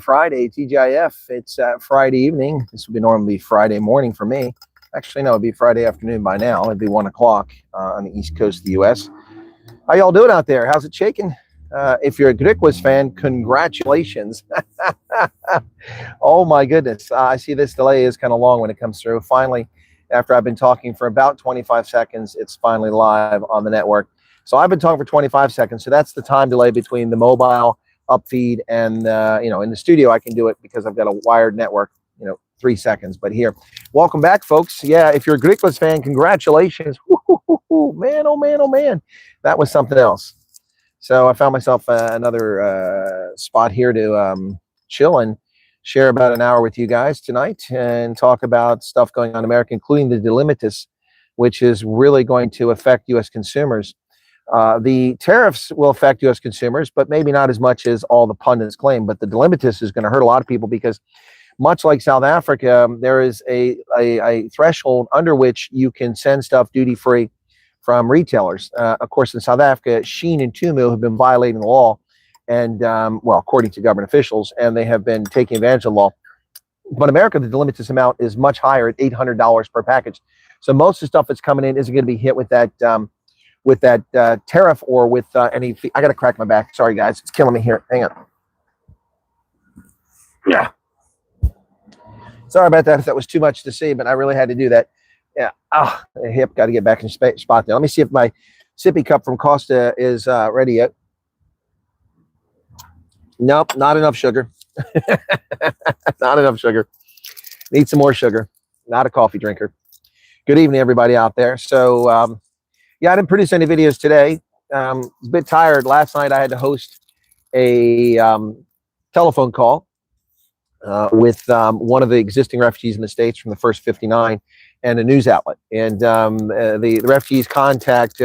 Friday, TGIF. It's Friday evening. This would be normally Friday morning for me. Actually, no, it'd be Friday afternoon by now. It'd be 1 o'clock on the East Coast of the U.S. How y'all doing out there? How's it shaking? If you're a Griquas fan, congratulations. Oh, my goodness. I see this delay is kind of long when it comes through. Finally, after I've been talking for about 25 seconds, it's finally live on the network. So I've been talking for 25 seconds. So that's the time delay between the mobile upfeed and, in the studio, I can do it because I've got a wired network, 3 seconds. But here, welcome back, folks. Yeah, if you're a Griquas fan, congratulations. Man, oh, man, oh, man. That was something else. So I found myself another spot here to chill and share about an hour with you guys tonight and talk about stuff going on in America, including the delimitis, which is really going to affect U.S. consumers. The tariffs will affect U.S. consumers, but maybe not as much as all the pundits claim. But the delimitis is going to hurt a lot of people because, much like South Africa, there is a threshold under which you can send stuff duty-free from retailers. Of course, in South Africa, Shein and Temu have been violating the law, and according to government officials, and they have been taking advantage of the law. But America, the delimitis amount is much higher at $800 per package. So most of the stuff that's coming in isn't going to be hit with that tariff or with any fee. I got to crack my back. Sorry, guys. It's killing me here. Hang on. Yeah. Sorry about that if that was too much to see, but I really had to do that. Yeah. The hip. Got to get back in spot there. Let me see if my sippy cup from Costa is ready yet. Nope, not enough sugar. Not enough sugar. Need some more sugar. Not a coffee drinker. Good evening, everybody out there. So, yeah, I didn't produce any videos today. I was a bit tired. Last night I had to host a telephone call with one of the existing refugees in the States from the First 59 and a news outlet. And the refugees' contact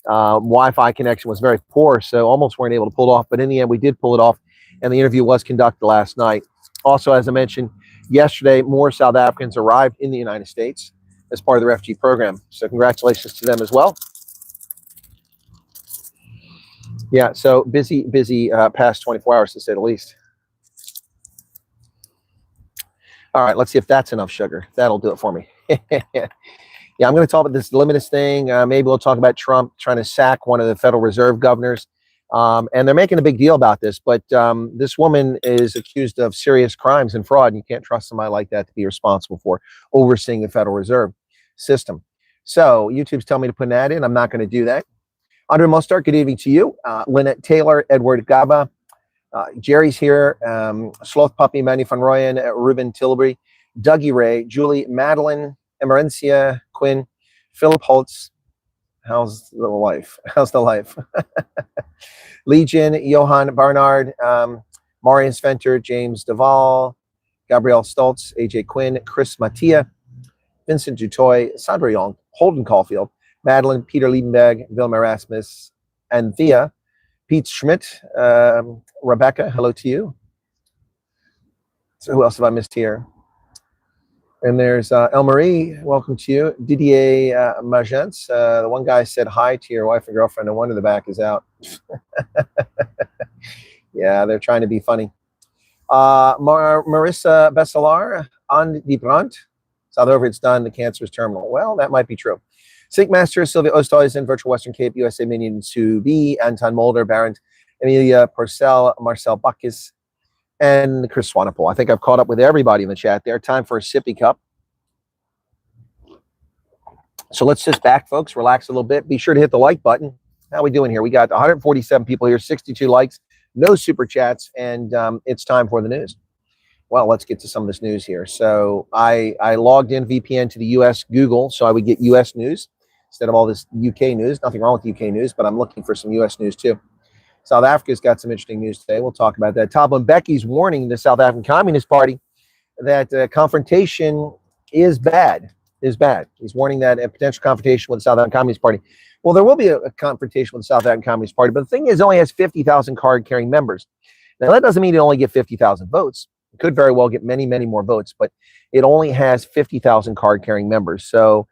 Wi-Fi connection was very poor, so almost weren't able to pull it off. But in the end, we did pull it off, and the interview was conducted last night. Also, as I mentioned, yesterday, more South Africans arrived in the United States as part of the refugee program. So congratulations to them as well. Yeah, so busy past 24 hours to say the least. All right, let's see if that's enough sugar. That'll do it for me. Yeah, I'm going to talk about this delimitis thing. Maybe we'll talk about Trump trying to sack one of the Federal Reserve governors. And they're making a big deal about this. But this woman is accused of serious crimes and fraud. And you can't trust somebody like that to be responsible for overseeing the Federal Reserve system. So YouTube's telling me to put an ad in. I'm not going to do that. Andre Mostart, good evening to you. Lynette Taylor, Edward Gaba. Jerry's here. Sloth Puppy, Manny Van Royen, Ruben Tilbury, Dougie Ray, Julie, Madeline, Emerencia, Quinn, Philip Holtz. How's the life? How's the life? Legion, Johan Barnard, Marian Sventer, James Duvall, Gabrielle Stoltz, AJ Quinn, Chris Mattia, Vincent Dutoy, Sandra Young, Holden Caulfield, Madeline, Peter Liebenberg, Vilma Erasmus, and Thea, Pete Schmidt, Rebecca, hello to you. So who else have I missed here? And there's El-Marie, welcome to you. Didier Magents, the one guy said hi to your wife and girlfriend. No wonder the back is out. Yeah, they're trying to be funny. Marissa Bessalar, on the Brandt. South over, it's done. The cancer is terminal. Well, that might be true. Sync Master, Sylvia Oosthuizen, Virtual Western Cape, USA Minion Subi, Anton Mulder, Barent, Emilia Porcel, Marcel Bacchus, and Chris Swanepoel. I think I've caught up with everybody in the chat there. Time for a sippy cup. So let's sit back, folks. Relax a little bit. Be sure to hit the like button. How are we doing here? We got 147 people here, 62 likes, no super chats, and it's time for the news. Well, let's get to some of this news here. So I logged in VPN to the US Google so I would get US news instead of all this UK news. Nothing wrong with UK news, but I'm looking for some US news too. South Africa's got some interesting news today. We'll talk about that. Talon Mbekis's warning the South African Communist Party that confrontation is bad. He's warning that a potential confrontation with the South African Communist Party. Well, there will be a confrontation with the South African Communist Party, but the thing is, it only has 50,000 card-carrying members. Now, that doesn't mean it only get 50,000 votes. It could very well get many, many more votes, but it only has 50,000 card-carrying members. So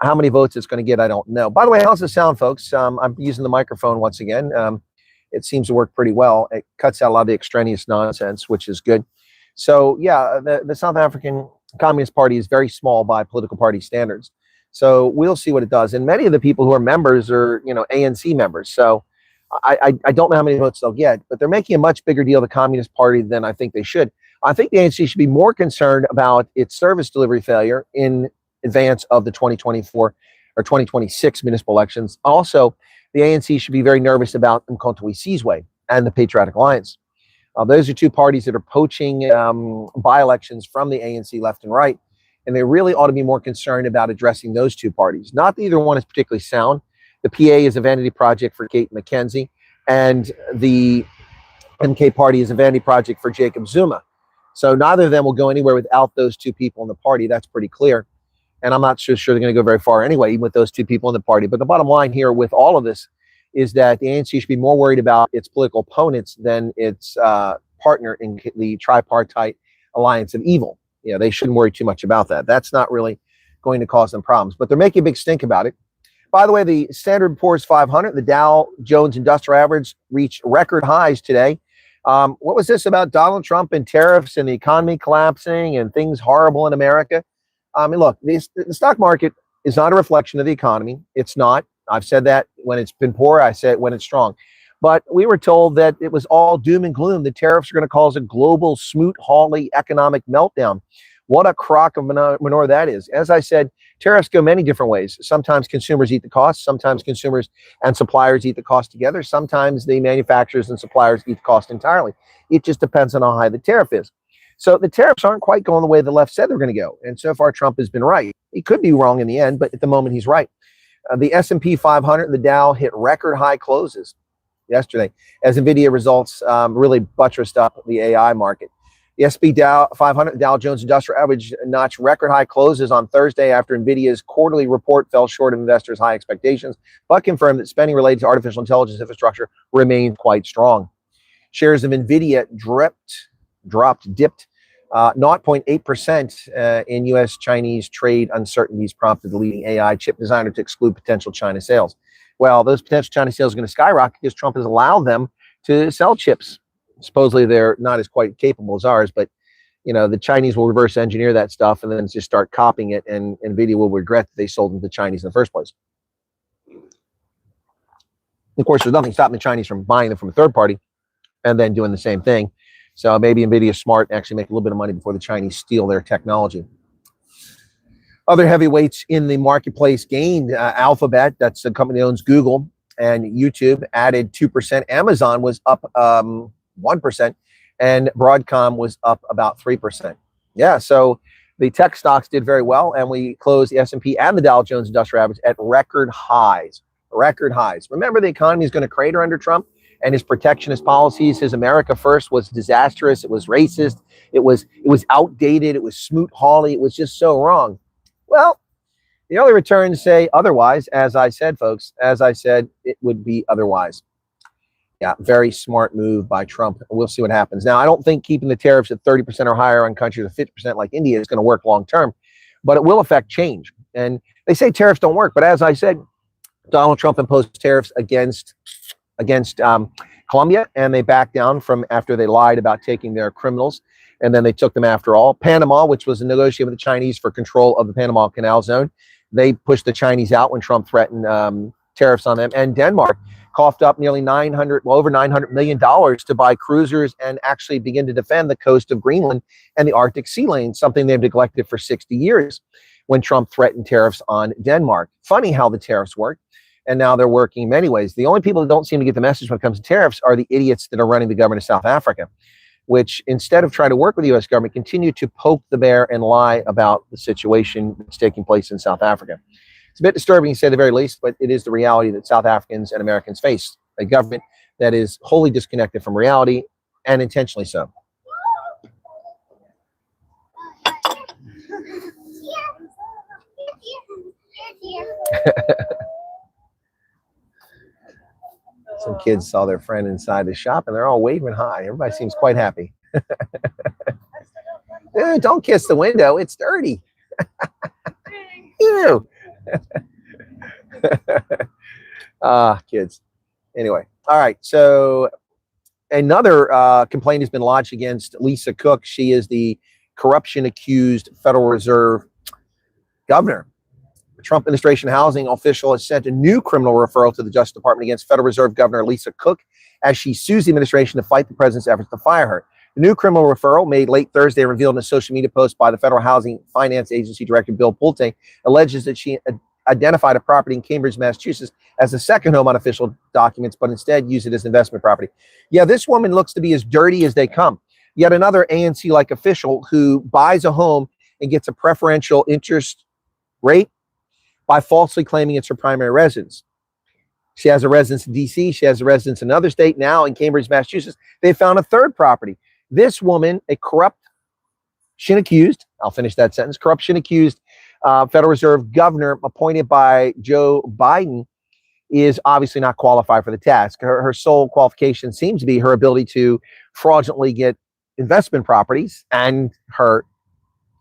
how many votes it's going to get, I don't know. By the way, how's it sound, folks? I'm using the microphone once again. it seems to work pretty well. It cuts out a lot of the extraneous nonsense, which is good. So yeah, the South African Communist Party is very small by political party standards. So we'll see what it does. And many of the people who are members are, ANC members. So I don't know how many votes they'll get, but they're making a much bigger deal of the Communist Party than I think they should. I think the ANC should be more concerned about its service delivery failure in advance of the 2024 or 2026 municipal elections. Also, the ANC should be very nervous about Mkhonto we Sizwe and the Patriotic Alliance. Those are two parties that are poaching by-elections from the ANC left and right, and they really ought to be more concerned about addressing those two parties. Not that either one is particularly sound. The PA is a vanity project for Kate McKenzie, and the MK Party is a vanity project for Jacob Zuma. So neither of them will go anywhere without those two people in the party. That's pretty clear. And I'm not sure they're going to go very far anyway, even with those two people in the party. But the bottom line here with all of this is that the ANC should be more worried about its political opponents than its partner in the tripartite alliance of evil. They shouldn't worry too much about that. That's not really going to cause them problems. But they're making a big stink about it. By the way, the Standard & Poor's 500, the Dow Jones Industrial Average, reached record highs today. What was this about Donald Trump and tariffs and the economy collapsing and things horrible in America? I mean, look, the stock market is not a reflection of the economy. It's not. I've said that when it's been poor. I say it when it's strong. But we were told that it was all doom and gloom. The tariffs are going to cause a global Smoot-Hawley economic meltdown. What a crock of manure that is. As I said, tariffs go many different ways. Sometimes consumers eat the cost. Sometimes consumers and suppliers eat the cost together. Sometimes the manufacturers and suppliers eat the cost entirely. It just depends on how high the tariff is. So the tariffs aren't quite going the way the left said they're going to go. And so far, Trump has been right. He could be wrong in the end, but at the moment, he's right. The S&P 500 and the Dow hit record high closes yesterday as NVIDIA results really buttressed up the AI market. The S&P Dow 500, Dow Jones Industrial Average, notched record high closes on Thursday after NVIDIA's quarterly report fell short of investors' high expectations, but confirmed that spending related to artificial intelligence infrastructure remained quite strong. Shares of NVIDIA dipped 0.8% in U.S.-Chinese trade uncertainties prompted the leading AI chip designer to exclude potential China sales. Well, those potential China sales are going to skyrocket because Trump has allowed them to sell chips. Supposedly they're not as quite capable as ours, but the Chinese will reverse engineer that stuff and then just start copying it, and NVIDIA will regret that they sold them to the Chinese in the first place. Of course, there's nothing stopping the Chinese from buying them from a third party and then doing the same thing. So maybe NVIDIA is smart and actually make a little bit of money before the Chinese steal their technology. Other heavyweights in the marketplace gained. Alphabet, that's the company that owns Google and YouTube, added 2%. Amazon was up 1%, and Broadcom was up about 3%. Yeah, so the tech stocks did very well, and we closed the S&P and the Dow Jones Industrial Average at record highs. Record highs. Remember, the economy is going to crater under Trump, and his protectionist policies. His America First was disastrous. It was racist. It was outdated. It was Smoot-Hawley. It was just so wrong. Well, the early returns say otherwise. As I said, folks, as I said, it would be otherwise. Yeah, very smart move by Trump. We'll see what happens. Now, I don't think keeping the tariffs at 30% or higher on countries of 50% like India is going to work long term, but it will affect change. And they say tariffs don't work, but as I said, Donald Trump imposed tariffs against Colombia, and they backed down from after they lied about taking their criminals, and then they took them after all. Panama, which was a negotiation with the Chinese for control of the Panama Canal Zone, they pushed the Chinese out when Trump threatened tariffs on them. And Denmark coughed up over $900 million to buy cruisers and actually begin to defend the coast of Greenland and the Arctic sea lane, something they've neglected for 60 years when Trump threatened tariffs on Denmark. Funny how the tariffs work. And now they're working in many ways. The only people that don't seem to get the message when it comes to tariffs are the idiots that are running the government of South Africa, which instead of trying to work with the U.S. government, continue to poke the bear and lie about the situation that's taking place in South Africa. It's a bit disturbing to say the very least, but it is the reality that South Africans and Americans face, a government that is wholly disconnected from reality, and intentionally so. Some kids saw their friend inside the shop and they're all waving hi. Everybody seems quite happy. Dude, don't kiss the window. It's dirty. Ew. Kids. Anyway, All right. So another complaint has been lodged against Lisa Cook. She is the corruption-accused Federal Reserve governor. The Trump administration housing official has sent a new criminal referral to the Justice Department against Federal Reserve Governor Lisa Cook as she sues the administration to fight the president's efforts to fire her. The new criminal referral, made late Thursday, revealed in a social media post by the Federal Housing Finance Agency Director Bill Pulte, alleges that she identified a property in Cambridge, Massachusetts as a second home on official documents, but instead used it as investment property. Yeah, this woman looks to be as dirty as they come. Yet another ANC-like official who buys a home and gets a preferential interest rate by falsely claiming it's her primary residence. She has a residence in D.C. She has a residence in another state. Now in Cambridge, Massachusetts, they found a third property. This woman, a corruption-accused, I'll finish that sentence, corruption-accused Federal Reserve governor appointed by Joe Biden, is obviously not qualified for the task. Her sole qualification seems to be her ability to fraudulently get investment properties, and her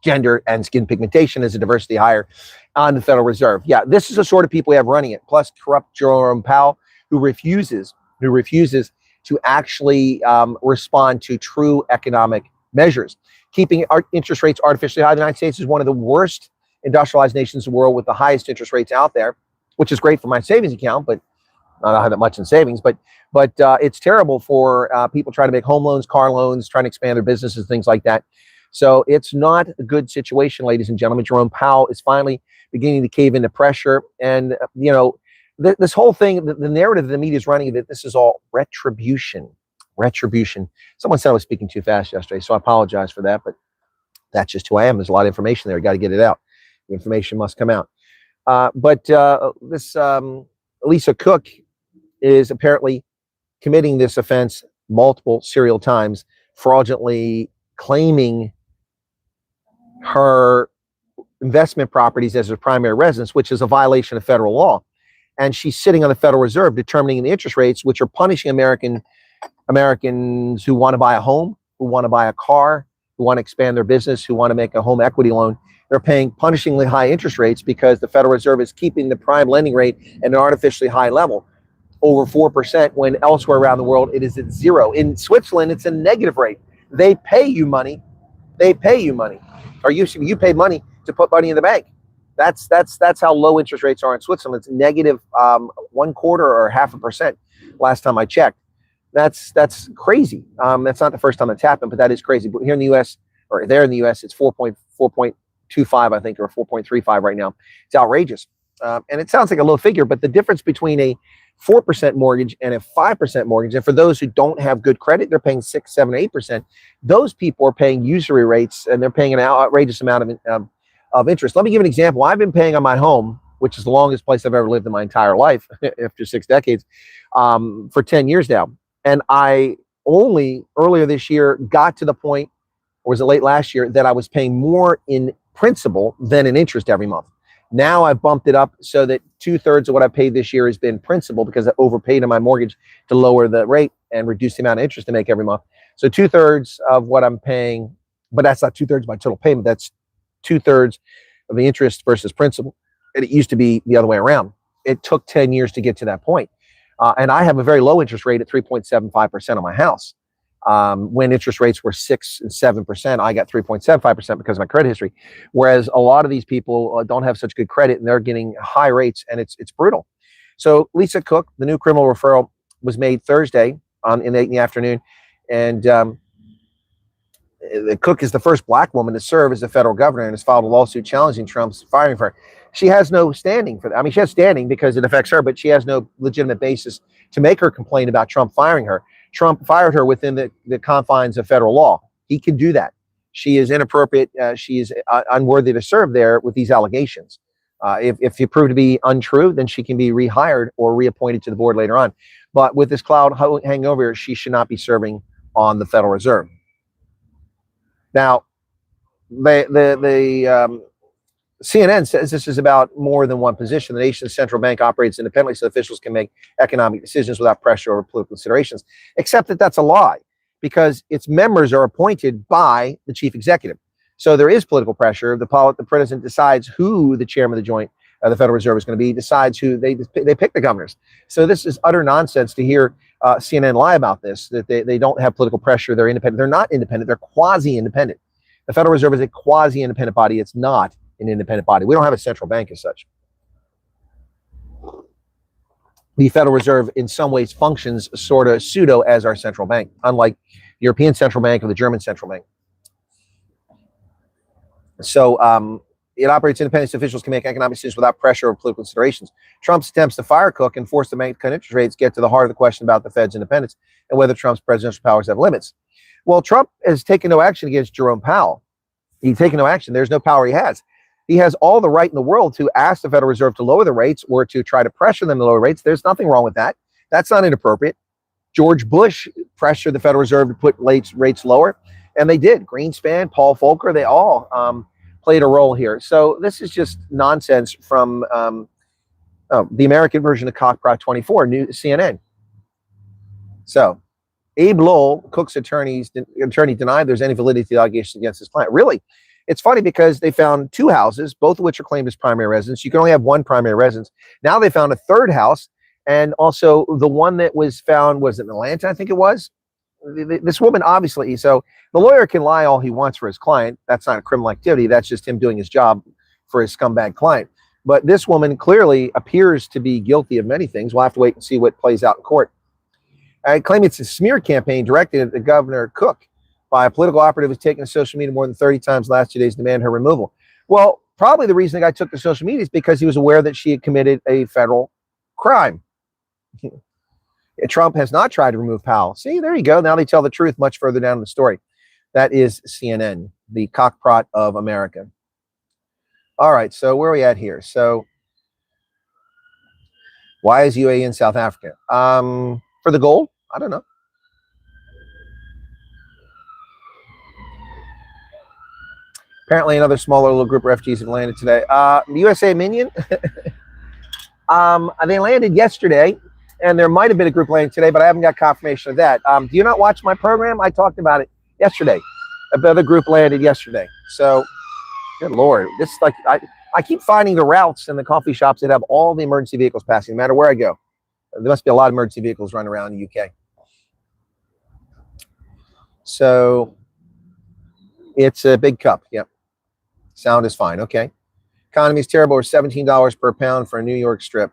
gender and skin pigmentation as a diversity hire on the Federal Reserve. Yeah, this is the sort of people we have running it. Plus, corrupt Jerome Powell, who refuses to actually respond to true economic measures. Keeping interest rates artificially high. The United States is one of the worst industrialized nations in the world with the highest interest rates out there, which is great for my savings account, but I don't have that much in savings. But it's terrible for people trying to make home loans, car loans, trying to expand their businesses, things like that. So it's not a good situation, ladies and gentlemen. Jerome Powell is finally beginning to cave into pressure. And, you know, this whole thing, the narrative the media is running, that this is all retribution. Someone said I was speaking too fast yesterday, so I apologize for that, but that's just who I am. There's a lot of information there. Got to get it out. The information must come out. This Lisa Cook is apparently committing this offense multiple serial times, fraudulently claiming her investment properties as her primary residence, which is a violation of federal law. And she's sitting on the Federal Reserve determining the interest rates, which are punishing Americans who want to buy a home, who want to buy a car, who want to expand their business, who want to make a home equity loan. They're paying punishingly high interest rates because the Federal Reserve is keeping the prime lending rate at an artificially high level, over 4%, when elsewhere around the world it is at zero. In Switzerland, it's a negative rate. They pay you money. Or you pay money to put money in the bank. That's how low interest rates are in Switzerland. It's negative 1/4 or 0.5% last time I checked. That's crazy. That's not the first time it's happened, but that is crazy. But here in the U.S., or there in the U.S., it's 4.25, I think, or 4.35 right now. It's outrageous. And it sounds like a low figure, but the difference between a 4% mortgage and a 5% mortgage, and for those who don't have good credit, they're paying 6, 7, 8%. Those people are paying usury rates, and they're paying an outrageous amount of interest. Let me give an example. I've been paying on my home, which is the longest place I've ever lived in my entire life, after 6 decades, for 10 years now. And I only earlier this year got to the point, or was it late last year, that I was paying more in principal than in interest every month. Now I've bumped it up so that 2/3 of what I paid this year has been principal, because I overpaid on my mortgage to lower the rate and reduce the amount of interest to make every month. So 2/3 of what I'm paying, but that's not 2/3 of my total payment. That's 2/3 of the interest versus principal. And it used to be the other way around. It took 10 years to get to that point. And I have a very low interest rate at 3.75% on my house. When interest rates were 6 and 7%, I got 3.75% because of my credit history. Whereas a lot of these people don't have such good credit, and they're getting high rates, and it's brutal. So Lisa Cook, the new criminal referral, was made Thursday in the afternoon, and Cook is the first Black woman to serve as the federal governor and has filed a lawsuit challenging Trump's firing for her. She has no standing for that. I mean, she has standing because it affects her, but she has no legitimate basis to make her complain about Trump firing her. Trump fired her within the confines of federal law. He can do that. She is inappropriate. She is unworthy to serve there with these allegations. If you prove to be untrue, then she can be rehired or reappointed to the board later on. But with this cloud hanging over her, she should not be serving on the Federal Reserve. Now, CNN says this is about more than one position. The nation's central bank operates independently, so officials can make economic decisions without pressure or political considerations, except that that's a lie, because its members are appointed by the chief executive. So there is political pressure. The president decides who the chairman of the Federal Reserve is going to be, decides who they pick the governors. So this is utter nonsense to hear CNN lie about this, that they don't have political pressure. They're independent. They're not independent. They're quasi-independent. The Federal Reserve is a quasi-independent body. It's not an independent body. We don't have a central bank as such. The Federal Reserve in some ways functions sort of pseudo as our central bank, unlike the European Central Bank or the German Central Bank. So it operates independent. Officials can make economic decisions without pressure or political considerations. Trump's attempts to fire Cook and force the bank to cut interest rates get to the heart of the question about the Fed's independence and whether Trump's presidential powers have limits. Well, Trump has taken no action against Jerome Powell. He's taken no action. There's no power he has. He has all the right in the world to ask the Federal Reserve to lower the rates or to try to pressure them to lower rates. There's nothing wrong with that. That's not inappropriate. George Bush pressured the Federal Reserve to put rates lower, and they did. Greenspan, Paul Volcker, they all played a role here. So this is just nonsense from the American version of Cockprot 24, new CNN. So Abe Lowell, Cook's attorney, denied there's any validity to the allegations against his client. Really? It's funny because they found two houses, both of which are claimed as primary residence. You can only have one primary residence. Now they found a third house, and also the one that was found was in Atlanta, I think it was. This woman, obviously, so the lawyer can lie all he wants for his client. That's not a criminal activity. That's just him doing his job for his scumbag client. But this woman clearly appears to be guilty of many things. We'll have to wait and see what plays out in court. I claim it's a smear campaign directed at the Governor Cook by a political operative who's taken to social media more than 30 times last 2 days to demand her removal. Well, probably the reason the guy took to social media is because he was aware that she had committed a federal crime. Trump has not tried to remove Powell. See, there you go. Now they tell the truth much further down in the story. That is CNN, the cockprot of America. All right, so where are we at here? So why is UAE in South Africa? For the gold? I don't know. Apparently another smaller little group of refugees have landed today. USA Minion, they landed yesterday, and there might have been a group landing today, but I haven't got confirmation of that. Do you not watch my program? I talked about it yesterday. Another group landed yesterday. So, good Lord. This is like, I keep finding the routes in the coffee shops that have all the emergency vehicles passing, no matter where I go. There must be a lot of emergency vehicles running around in the UK. So, it's a big cup. Yep. Sound is fine. Okay. Economy is terrible. Or $17 per pound for a New York strip.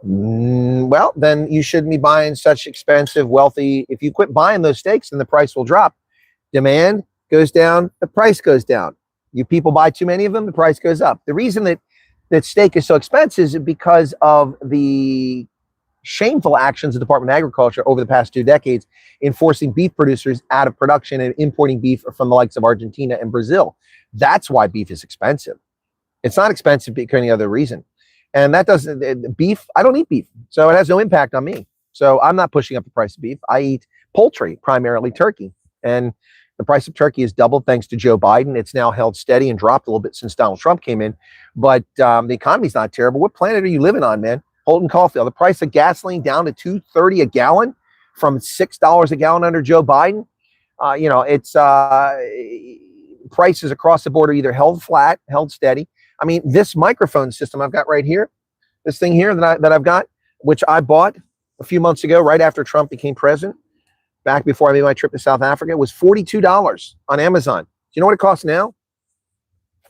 Well, then you shouldn't be buying such expensive, wealthy. If you quit buying those steaks, then the price will drop. Demand goes down, the price goes down. You people buy too many of them, the price goes up. The reason that steak is so expensive is because of the shameful actions of the Department of Agriculture over the past 2 decades in forcing beef producers out of production and importing beef from the likes of Argentina and Brazil. That's why beef is expensive. It's not expensive because any other reason. And that doesn't, beef, I don't eat beef, so it has no impact on me. So I'm not pushing up the price of beef. I eat poultry, primarily turkey. And the price of turkey has doubled thanks to Joe Biden. It's now held steady and dropped a little bit since Donald Trump came in. But the economy's not terrible. What planet are you living on, man? Holden Caulfield, the price of gasoline down to $2.30 a gallon from $6 a gallon under Joe Biden. It's prices across the board are either held flat, held steady. I mean, this microphone system I've got right here, this thing here that I've got, which I bought a few months ago, right after Trump became president, back before I made my trip to South Africa, was $42 on Amazon. Do you know what it costs now?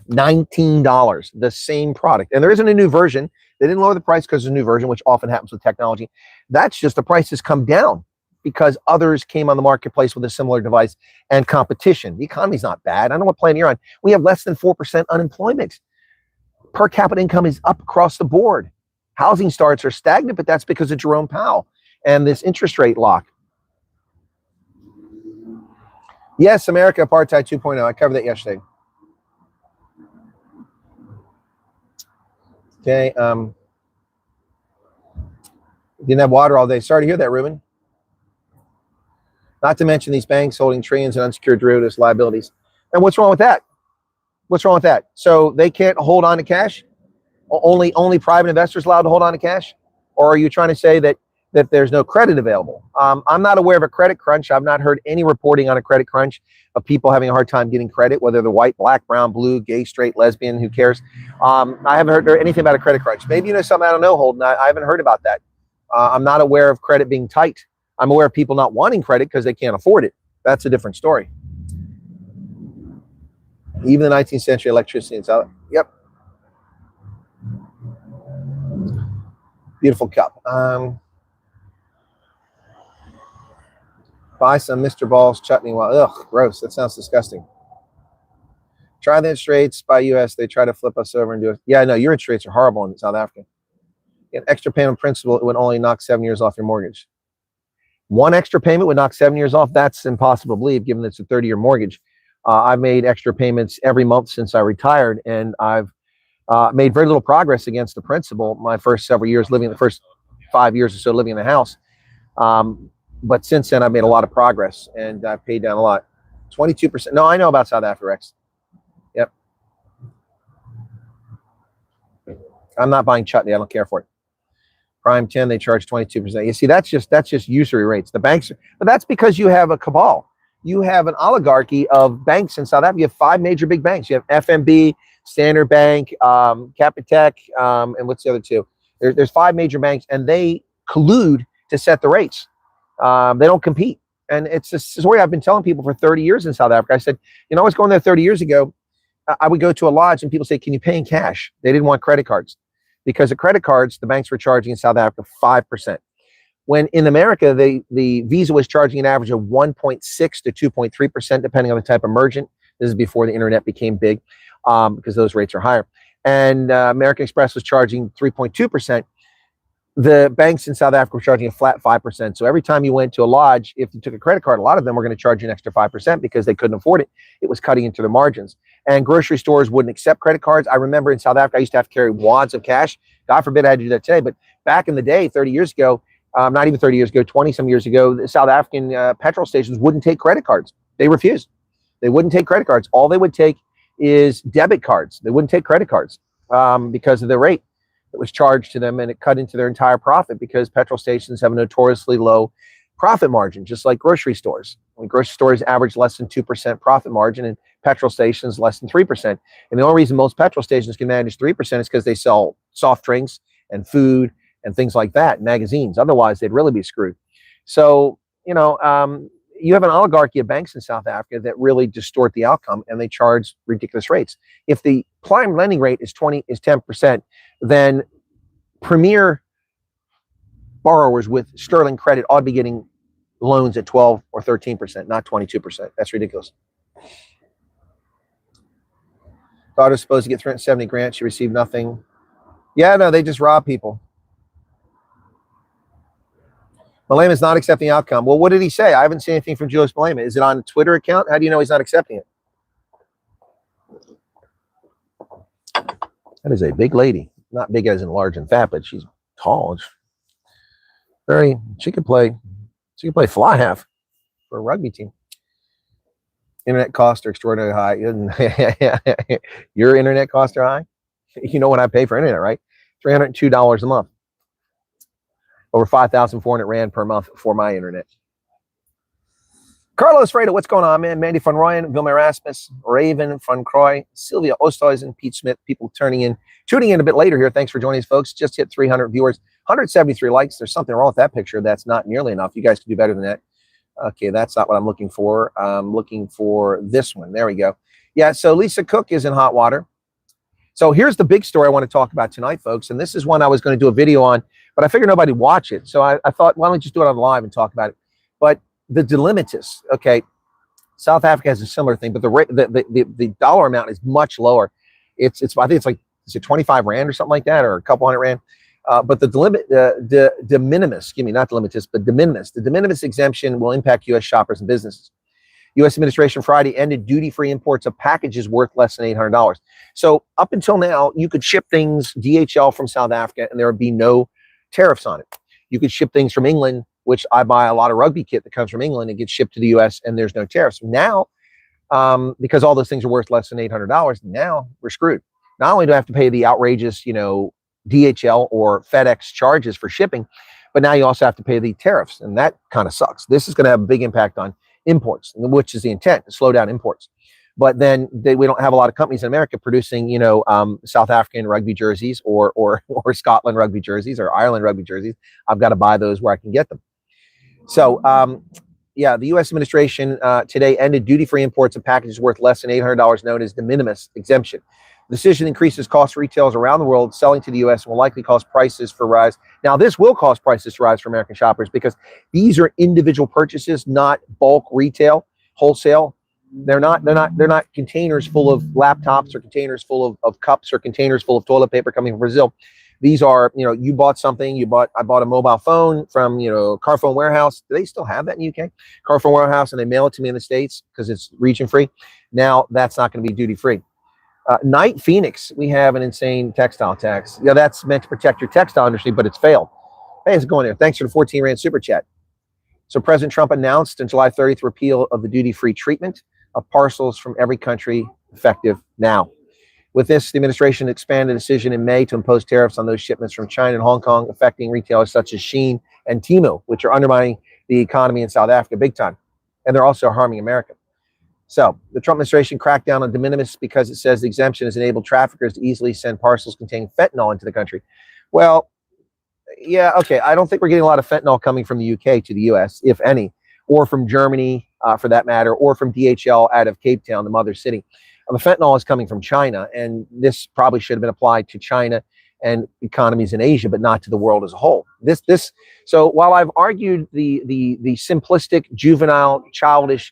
$19, the same product. And there isn't a new version. They didn't lower the price because there's a new version, which often happens with technology. That's just the price has come down because others came on the marketplace with a similar device and competition. The economy's not bad. I don't know what planet you're on. We have less than 4% unemployment. Per capita income is up across the board. Housing starts are stagnant, but that's because of Jerome Powell and this interest rate lock. Yes, America Apartheid 2.0. I covered that yesterday. Okay. Didn't have water all day. Sorry to hear that, Ruben. Not to mention these banks holding trillions in unsecured derivatives liabilities. And what's wrong with that? What's wrong with that? So they can't hold on to cash? Only private investors allowed to hold on to cash? Or are you trying to say that there's no credit available? I'm not aware of a credit crunch. I've not heard any reporting on a credit crunch of people having a hard time getting credit, whether they're white, black, brown, blue, gay, straight, lesbian, who cares? I haven't heard anything about a credit crunch. Maybe you know something I don't know, Holden. I haven't heard about that. I'm not aware of credit being tight. I'm aware of people not wanting credit because they can't afford it. That's a different story. Even the 19th century electricity in South. Yep. Beautiful cup. Buy some Mr. Ball's chutney. Ugh, gross. That sounds disgusting. Try the interest rates by US. They try to flip us over and do it. Yeah, no, your interest rates are horrible in South Africa. An extra payment principal, it would only knock 7 years off your mortgage. One extra payment would knock 7 years off. That's impossible to believe, given it's a 30-year mortgage. I've made extra payments every month since I retired, and I've made very little progress against the principal my first several years living, the first 5 years or so living in the house. But since then, I've made a lot of progress, and I've paid down a lot. 22%. No, I know about South Africa, Rex. Yep. I'm not buying chutney. I don't care for it. Prime 10, they charge 22%. You see, that's just usury rates. The banks, but that's because you have a cabal. You have an oligarchy of banks in South Africa. You have 5 major big banks. You have FNB, Standard Bank, Capitec, and what's the other 2? There's 5 major banks, and they collude to set the rates. They don't compete. And it's a story I've been telling people for 30 years in South Africa. I said, I was going there 30 years ago. I would go to a lodge and people say, can you pay in cash? They didn't want credit cards. Because the credit cards, the banks were charging in South Africa 5%. When in America, the Visa was charging an average of 1.6 to 2.3%, depending on the type of merchant. This is before the internet became big, because those rates are higher. And American Express was charging 3.2%. The banks in South Africa were charging a flat 5%. So every time you went to a lodge, if you took a credit card, a lot of them were going to charge you an extra 5% because they couldn't afford it. It was cutting into their margins. And grocery stores wouldn't accept credit cards. I remember in South Africa, I used to have to carry wads of cash. God forbid I had to do that today. But back in the day, 30 years ago, not even 30 years ago, 20 some years ago, the South African petrol stations wouldn't take credit cards. They refused. They wouldn't take credit cards. All they would take is debit cards. They wouldn't take credit cards because of the rate that was charged to them, and it cut into their entire profit because petrol stations have a notoriously low profit margin, just like grocery stores. When grocery stores average less than 2% profit margin, and petrol stations less than 3%. And the only reason most petrol stations can manage 3% is because they sell soft drinks and food and things like that, magazines. Otherwise, they'd really be screwed. So, you have an oligarchy of banks in South Africa that really distort the outcome, and they charge ridiculous rates. If the prime lending rate is 10%, then premier borrowers with sterling credit ought to be getting loans at 12 or 13%, not 22%. That's ridiculous. Daughter's supposed to get 370 grants. She received nothing. Yeah, no, they just rob people. Malema is not accepting the outcome. Well, what did he say? I haven't seen anything from Julius Malema. Is it on a Twitter account? How do you know he's not accepting it? That is a big lady. Not big as in large and fat, but she's tall. She could play fly half for a rugby team. Internet costs are extraordinarily high. Your internet costs are high? You know what I pay for internet, right? $302 a month. Over 5,400 Rand per month for my internet. Carlos Fredo, what's going on, man? Mandy van Rooyen, Vilma Erasmus, Raven van Croy, Sylvia Oosthuizen, Pete Smith, people tuning in a bit later here. Thanks for joining us, folks. Just hit 300 viewers, 173 likes. There's something wrong with that picture. That's not nearly enough. You guys can do better than that. Okay, that's not what I'm looking for. I'm looking for this one. There we go. Yeah, so Lisa Cook is in hot water. So here's the big story I want to talk about tonight, folks. And this is one I was going to do a video on, but I figured nobody would watch it. So I thought, why don't we just do it on live and talk about it? But the delimitus, okay, South Africa has a similar thing, but the dollar amount is much lower. I think it's like, is it 25 Rand or something like that, or a couple hundred Rand? But the de minimis, not delimitus, but de minimis. The de minimis exemption will impact U.S. shoppers and businesses. U.S. administration Friday ended duty-free imports of packages worth less than $800. So up until now, you could ship things DHL from South Africa, and there would be no tariffs on it. You could ship things from England, which I buy a lot of rugby kit that comes from England and gets shipped to the U.S., and there's no tariffs. Now, because all those things are worth less than $800, now we're screwed. Not only do I have to pay the outrageous, DHL or FedEx charges for shipping, but now you also have to pay the tariffs, and that kind of sucks. This is going to have a big impact on imports, which is the intent, to slow down imports. But then we don't have a lot of companies in America producing, South African rugby jerseys or Scotland rugby jerseys or Ireland rugby jerseys. I've got to buy those where I can get them. So, yeah, the U.S. administration today ended duty-free imports of packages worth less than $800, known as the minimis exemption. The decision increases costs for retailers around the world selling to the U.S. and will likely cause prices to rise. Now, this will cause prices to rise for American shoppers because these are individual purchases, not bulk retail, wholesale. They're not containers full of laptops or containers full of cups or containers full of toilet paper coming from Brazil. These are, you bought something, I bought a mobile phone from, Carphone Warehouse. Do they still have that in the UK? Carphone Warehouse, and they mail it to me in the States because it's region free. Now that's not going to be duty free. Night Phoenix, we have an insane textile tax. Yeah, that's meant to protect your textile industry, but it's failed. Hey, it's going there. Thanks for the 14 Rand super chat. So President Trump announced on July 30th repeal of the duty-free treatment of parcels from every country effective now. With this, the administration expanded a decision in May to impose tariffs on those shipments from China and Hong Kong, affecting retailers such as Shein and Temu, which are undermining the economy in South Africa big time. And they're also harming America. So the Trump administration cracked down on de minimis because it says the exemption has enabled traffickers to easily send parcels containing fentanyl into the country. Well, yeah, okay. I don't think we're getting a lot of fentanyl coming from the UK to the US, if any, or from Germany, for that matter, or from DHL out of Cape Town, the mother city. The fentanyl is coming from China, and this probably should have been applied to China and economies in Asia, but not to the world as a whole. So while I've argued the simplistic, juvenile, childish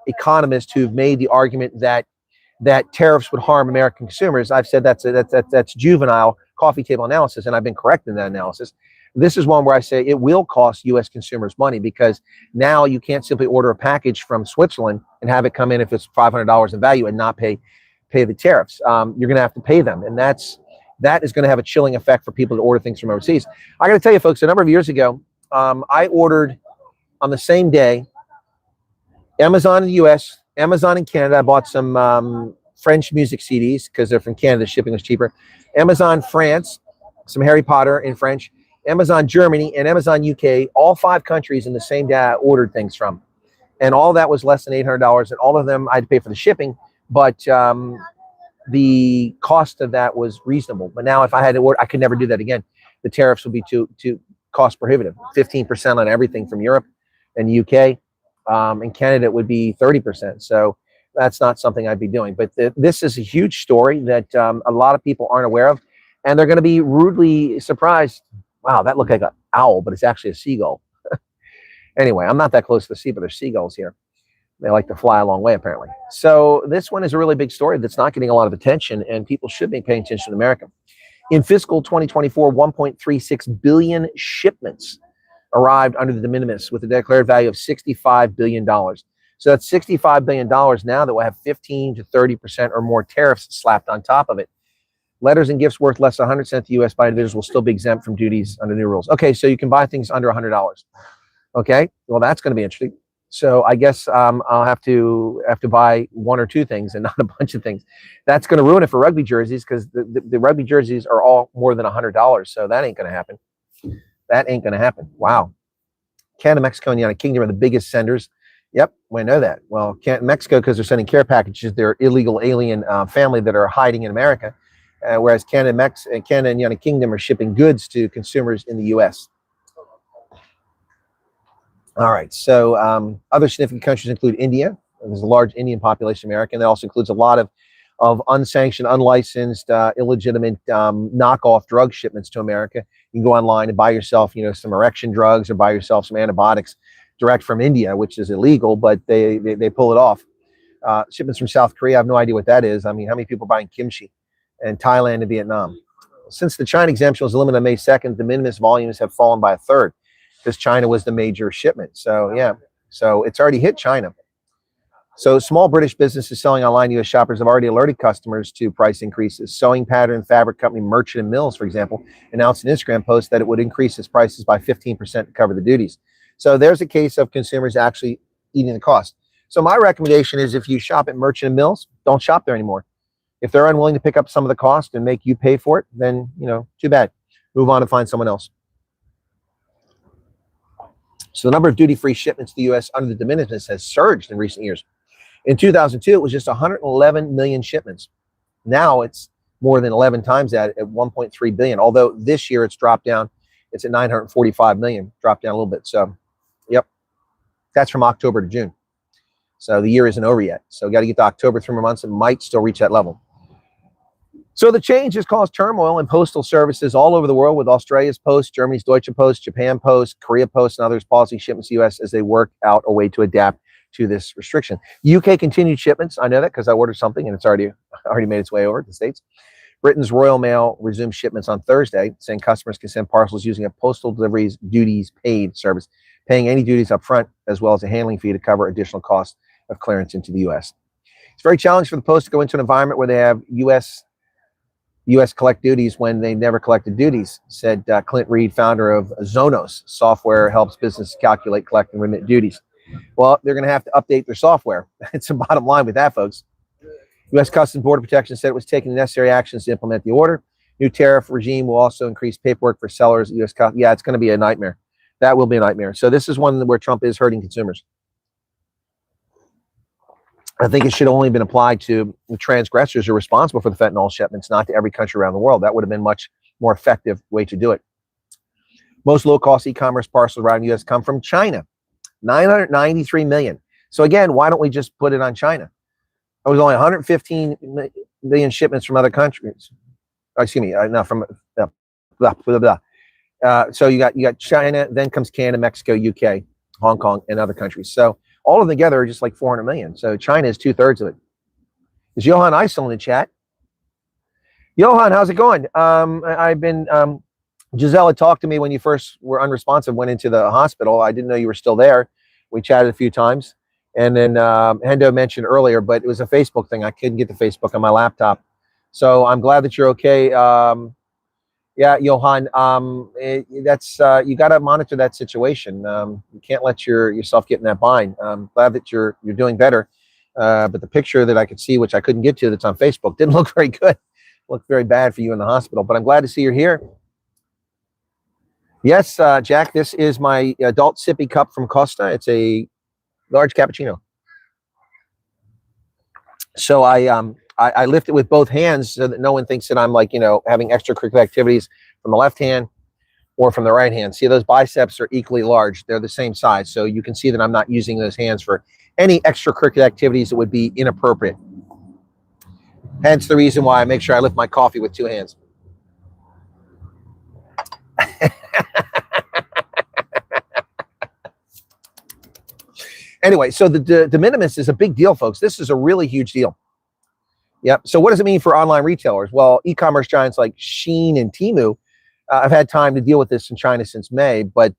economists who've made the argument that tariffs would harm American consumers, I've said that's juvenile coffee table analysis, and I've been correct in that analysis. This is one where I say it will cost U.S. consumers money, because now you can't simply order a package from Switzerland and have it come in if it's $500 in value and not pay the tariffs. You're going to have to pay them, and that is going to have a chilling effect for people to order things from overseas. I got to tell you, folks, a number of years ago, I ordered on the same day Amazon in the U.S., Amazon in Canada. I bought some French music CDs because they're from Canada. Shipping was cheaper. Amazon France, some Harry Potter in French. Amazon Germany and Amazon UK, all 5 countries in the same day I ordered things from. And all that was less than $800, and all of them I had to pay for the shipping, but the cost of that was reasonable. But now if I had to order, I could never do that again. The tariffs would be too cost prohibitive. 15% on everything from Europe and UK. In Canada, it would be 30%. So that's not something I'd be doing. But this is a huge story that a lot of people aren't aware of, and they're going to be rudely surprised. Wow, that looked like an owl, but it's actually a seagull. Anyway, I'm not that close to the sea, but there's seagulls here. They like to fly a long way, apparently. So this one is a really big story that's not getting a lot of attention, and people should be paying attention to America. In fiscal 2024, 1.36 billion shipments arrived under the de minimis with a declared value of $65 billion. So that's $65 billion now that will have 15 to 30% or more tariffs slapped on top of it. Letters and gifts worth less than 100 cents to U.S. by individuals will still be exempt from duties under new rules. Okay, so you can buy things under $100. Okay, well, that's going to be interesting. So I guess I'll have to buy 1 or 2 things and not a bunch of things. That's going to ruin it for rugby jerseys, because the rugby jerseys are all more than $100. So that ain't going to happen. That ain't going to happen. Wow. Canada, Mexico, and the United Kingdom are the biggest senders. Yep, we know that. Well, Mexico, because they're sending care packages, they're illegal alien family that are hiding in America. Whereas Canada and the United Kingdom are shipping goods to consumers in the U.S. All right, so other significant countries include India. There's a large Indian population in America, and that also includes a lot of unsanctioned, unlicensed, illegitimate knockoff drug shipments to America. You can go online and buy yourself, some erection drugs, or buy yourself some antibiotics direct from India, which is illegal, but they pull it off. Shipments from South Korea, I have no idea what that is. I mean, how many people are buying kimchi? And Thailand and Vietnam. Since the China exemption was eliminated on May 2nd, the minimis volumes have fallen by 1/3 because China was the major shipment. So yeah, so it's already hit China. So small British businesses selling online to U.S. shoppers have already alerted customers to price increases. Sewing pattern fabric company Merchant and Mills, for example, announced an Instagram post that it would increase its prices by 15% to cover the duties. So there's a case of consumers actually eating the cost. So my recommendation is, if you shop at Merchant and Mills, don't shop there anymore. If they're unwilling to pick up some of the cost and make you pay for it, then, too bad. Move on and find someone else. So the number of duty-free shipments to the U.S. under the de minimis has surged in recent years. In 2002, it was just 111 million shipments. Now it's more than 11 times that at 1.3 billion. Although this year it's dropped down. It's at 945 million, dropped down a little bit. So, yep, that's from October to June. So the year isn't over yet. So we got to get to October, 3 more months. It might still reach that level. So the change has caused turmoil in postal services all over the world, with Australia's Post, Germany's Deutsche Post, Japan Post, Korea Post, and others pausing shipments to the U.S. as they work out a way to adapt to this restriction. UK continued shipments. I know that because I ordered something and it's already made its way over to the States. Britain's Royal Mail resumed shipments on Thursday, saying customers can send parcels using a postal deliveries duties paid service, paying any duties up front, as well as a handling fee to cover additional costs of clearance into the U.S. It's very challenging for the Post to go into an environment where they have U.S. collect duties when they never collected duties, said Clint Reed, founder of Zonos. Software helps businesses calculate, collect, and remit duties. Well, they're going to have to update their software. It's the bottom line with that, folks. U.S. Customs Border Protection said it was taking the necessary actions to implement the order. New tariff regime will also increase paperwork for sellers. U.S. Yeah, it's going to be a nightmare. That will be a nightmare. So this is one where Trump is hurting consumers. I think it should only have been applied to the transgressors who are responsible for the fentanyl shipments, not to every country around the world. That would have been much more effective way to do it. Most low-cost e-commerce parcels around the U.S. come from China, 993 million. So again, why don't we just put it on China? It was only 115 million shipments from other countries. Excuse me, no, from blah, blah, blah. So you got China, then comes Canada, Mexico, UK, Hong Kong, and other countries. So all of them together are just like 400 million. So China is 2/3 of it. Is Johan Eisel in the chat? Johan, how's it going? I've been, Giselle had talked to me when you first were unresponsive, went into the hospital. I didn't know you were still there. We chatted a few times. And then Hendo mentioned earlier, but it was a Facebook thing. I couldn't get the Facebook on my laptop. So I'm glad that you're okay. Yeah, Johan, that's you got to monitor that situation. You can't let yourself get in that bind. I'm glad that you're doing better. But the picture that I could see, which I couldn't get to, that's on Facebook, didn't look very good. Looked very bad for you in the hospital. But I'm glad to see you're here. Yes, Jack, this is my adult sippy cup from Costa. It's a large cappuccino. So I lift it with both hands so that no one thinks that I'm like, having extracurricular activities from the left hand or from the right hand. See, those biceps are equally large. They're the same size. So you can see that I'm not using those hands for any extracurricular activities that would be inappropriate. Hence the reason why I make sure I lift my coffee with two hands. Anyway, so the de minimis is a big deal, folks. This is a really huge deal. Yep. So what does it mean for online retailers? Well, e-commerce giants like Shein and Temu have had time to deal with this in China since May, but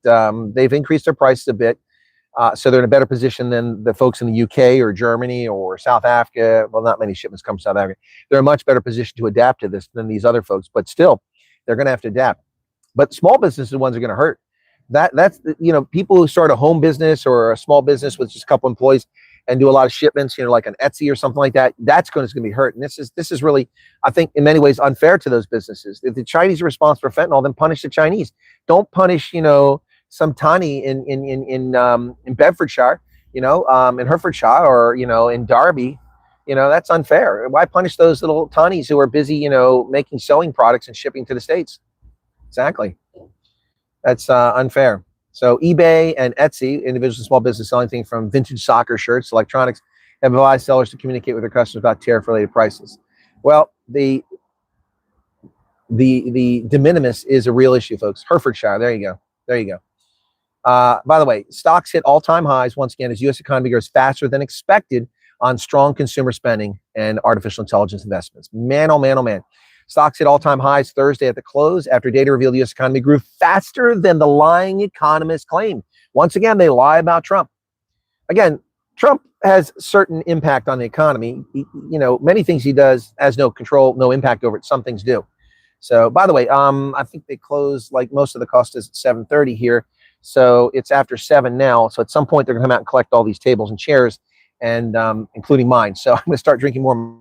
they've increased their prices a bit. So they're in a better position than the folks in the UK or Germany or South Africa. Well, not many shipments come from South Africa. They're in a much better position to adapt to this than these other folks, but still, they're going to have to adapt. But small businesses are the ones who are going to hurt. That's people who start a home business or a small business with just a couple employees and do a lot of shipments, like an Etsy or something like that. That's going to be hurt. And this is really, I think, in many ways unfair to those businesses. If the Chinese are responsible for fentanyl, then punish the Chinese. Don't punish, some Tani in Bedfordshire, in Herefordshire or in Derby. That's unfair. Why punish those little Tanis who are busy, making sewing products and shipping to the States? Exactly. That's unfair. So eBay and Etsy, individuals and small business selling things from vintage soccer shirts, electronics, have advised sellers to communicate with their customers about tariff-related prices. Well, the de minimis is a real issue, folks. Herefordshire, there you go. By the way, stocks hit all-time highs once again as U.S. economy grows faster than expected on strong consumer spending and artificial intelligence investments. Man, oh man, oh man. Stocks hit all-time highs Thursday at the close after data revealed the U.S. economy grew faster than the lying economists claimed. Once again, they lie about Trump. Again, Trump has certain impact on the economy. Many things he does has no control, no impact over it. Some things do. So, by the way, I think they close, like most of the cost is at 7:30 here. So it's after 7 now. So at some point they're going to come out and collect all these tables and chairs, and including mine. So I'm going to start drinking more of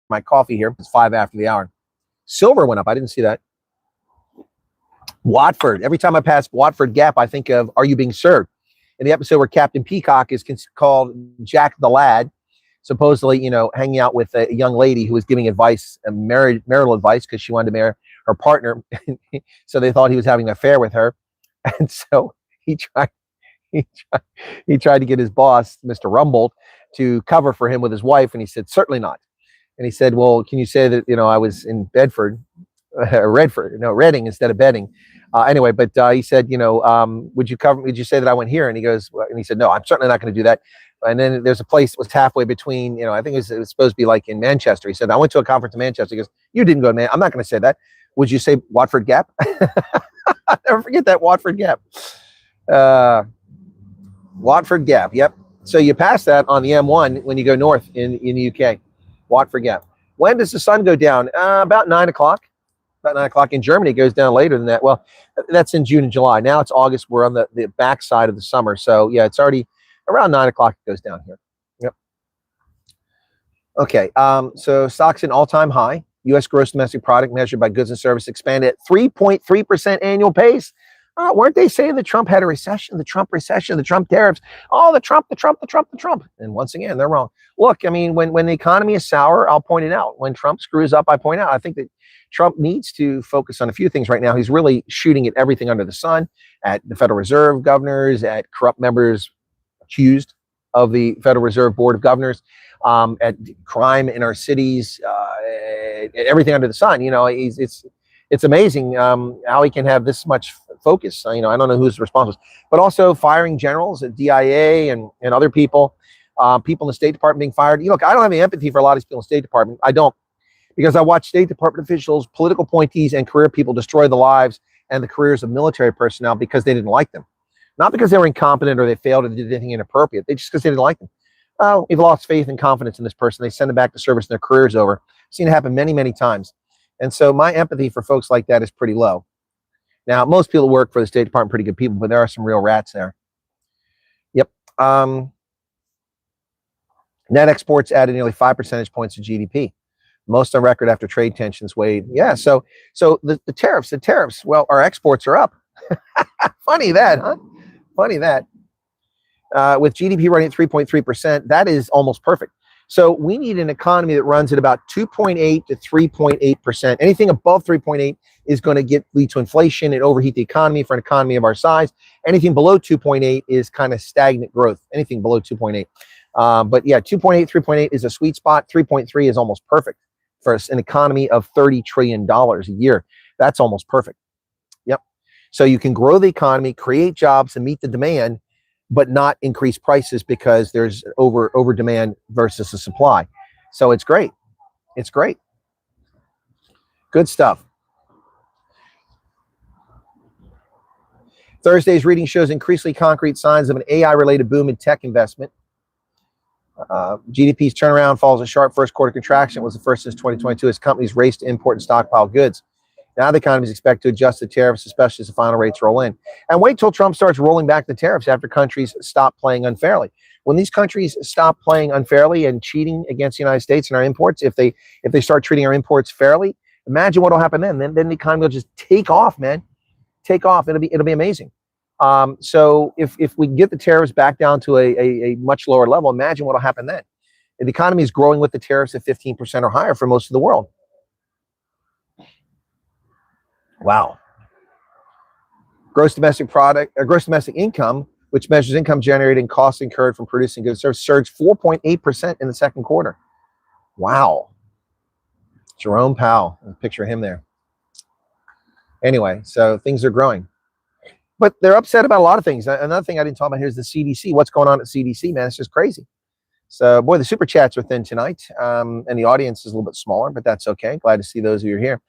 my coffee here. It's 5 after the hour. Silver went up. I didn't see that. Watford. Every time I pass Watford Gap, I think of Are You Being Served? In the episode where Captain Peacock is called Jack the Lad. supposedly, hanging out with a young lady who was giving advice, marital advice, because she wanted to marry her partner. So they thought he was having an affair with her. And so he tried, he tried to get his boss, Mr. Rumbold, to cover for him with his wife. And he said, certainly not. And he said, well, can you say that, I was in Bedford, Reading instead of bedding. Anyway, but he said, would you say that I went here? And he goes, well, and he said, no, I'm certainly not going to do that. And then there's a place that was halfway between, I think it was supposed to be like in Manchester. He said, I went to a conference in Manchester. He goes, you didn't go to Manchester. I'm not going to say that. Would you say Watford Gap? I'll never forget that Watford Gap. Watford Gap. Yep. So you pass that on the M1 when you go north in the UK. Watford Gap. When does the sun go down? About 9 o'clock. About 9 o'clock. In Germany, it goes down later than that. Well, that's in June and July. Now it's August. We're on the back side of the summer. So yeah, it's already around 9 o'clock. It goes down here. Yep. Okay. So stocks an all-time high. U.S. gross domestic product measured by goods and services expanded at 3.3% annual pace. Weren't they saying the Trump had a recession, the Trump tariffs? Oh, the Trump. And once again, they're wrong. Look, I mean, when the economy is sour, I'll point it out. When Trump screws up, I point out. I think that Trump needs to focus on a few things right now. He's really shooting at everything under the sun, at the Federal Reserve governors, at corrupt members accused of the Federal Reserve Board of Governors, at crime in our cities, everything under the sun. It's amazing how he can have this much focus. I don't know who's responsible, but also firing generals at DIA and other people, people in the State Department being fired. Look, I don't have any empathy for a lot of these people in the State Department. I don't, because I watch State Department officials, political appointees, and career people destroy the lives and the careers of military personnel because they didn't like them. Not because they were incompetent or they failed or did anything inappropriate. They just because they didn't like them. Oh, we've lost faith and confidence in this person. They send them back to service and their career's over. I've seen it happen many, many times. And so my empathy for folks like that is pretty low. Now, most people who work for the State Department are pretty good people, but there are some real rats there. Yep. Net exports added nearly 5 percentage points to GDP. Most on record after trade tensions weighed. Yeah, so the tariffs, well, our exports are up. Funny that, huh? Funny that. With GDP running at 3.3%, that is almost perfect. So we need an economy that runs at about 2.8 to 3.8%. Anything above 3.8 is going to lead to inflation and overheat the economy for an economy of our size. Anything below 2.8 is kind of stagnant growth. Anything below 2.8. But yeah, 2.8, 3.8 is a sweet spot. 3.3 is almost perfect for an economy of $30 trillion a year. That's almost perfect. Yep. So you can grow the economy, create jobs, and meet the demand, but not increase prices because there's over demand versus the supply. So it's great. It's great. Good stuff. Thursday's reading shows increasingly concrete signs of an AI-related boom in tech investment. GDP's turnaround follows a sharp first quarter contraction. It was the first since 2022 as companies raced to import and stockpile goods. Now the economy is expected to adjust the tariffs, especially as the final rates roll in. And wait till Trump starts rolling back the tariffs after countries stop playing unfairly. When these countries stop playing unfairly and cheating against the United States and our imports, if they start treating our imports fairly, imagine what will happen then. Then the economy will just take off, man. Take off. It'll be amazing. So if we can get the tariffs back down to a much lower level, imagine what will happen then. The economy is growing with the tariffs at 15% or higher for most of the world. Wow. Gross domestic income, which measures income generated and costs incurred from producing goods and services, surged 4.8% in the second quarter. Wow. Jerome Powell, picture him there. Anyway, so things are growing. But they're upset about a lot of things. Another thing I didn't talk about here is the CDC. What's going on at CDC, man? It's just crazy. So, boy, the super chats are thin tonight, and the audience is a little bit smaller, but that's okay. Glad to see those of you here.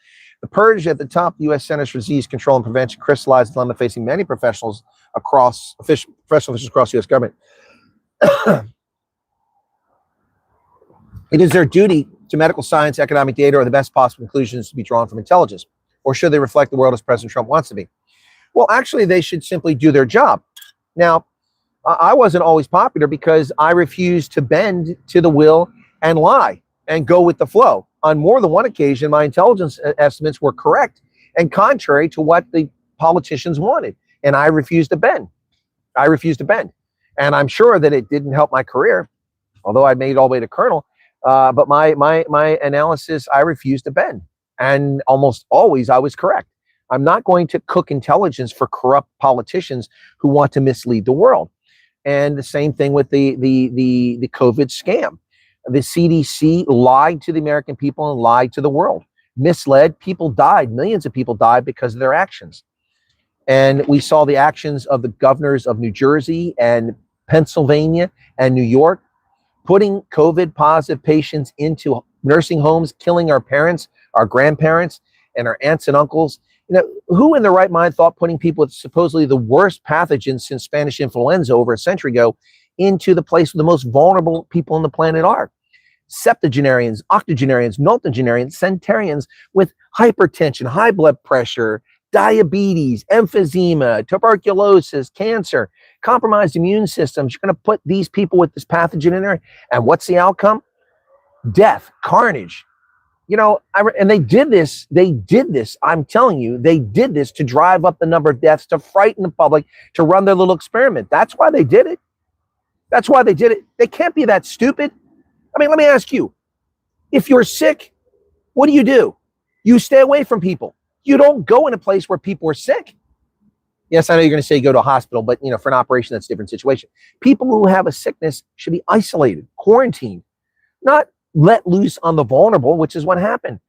The purge at the top, the U.S. Centers for Disease Control and Prevention, crystallized the dilemma facing many professional officials across the U.S. government. It is their duty to medical science, economic data, or the best possible conclusions to be drawn from intelligence, or should they reflect the world as President Trump wants to be? Well, actually, they should simply do their job. Now, I wasn't always popular because I refused to bend to the will and lie and go with the flow. On more than one occasion, my intelligence estimates were correct and contrary to what the politicians wanted. And I refused to bend. And I'm sure that it didn't help my career. although I made it all the way to colonel. But my analysis, I refused to bend. And almost always I was correct. I'm not going to cook intelligence for corrupt politicians who want to mislead the world. And the same thing with the COVID scam. The CDC lied to the American people and lied to the world. Misled, people died. Millions of people died because of their actions. And we saw the actions of the governors of New Jersey and Pennsylvania and New York, putting COVID positive patients into nursing homes, killing our parents, our grandparents, and our aunts and uncles. You know, who in their right mind thought putting people with supposedly the worst pathogens since Spanish influenza over a century ago into the place where the most vulnerable people on the planet are? Septuagenarians, octogenarians, nultogenarians, centenarians with hypertension, high blood pressure, diabetes, emphysema, tuberculosis, cancer, compromised immune systems. You're going to put these people with this pathogen in there, and what's the outcome? Death, carnage. You know, and they did this, I'm telling you, they did this to drive up the number of deaths, to frighten the public, to run their little experiment. That's why they did it. That's why they did it. They can't be that stupid. I mean, let me ask you, if you're sick, what do? You stay away from people. You don't go in a place where people are sick. Yes, I know you're going to say go to a hospital, but you know, for an operation, that's a different situation. People who have a sickness should be isolated, quarantined, not let loose on the vulnerable, which is what happened.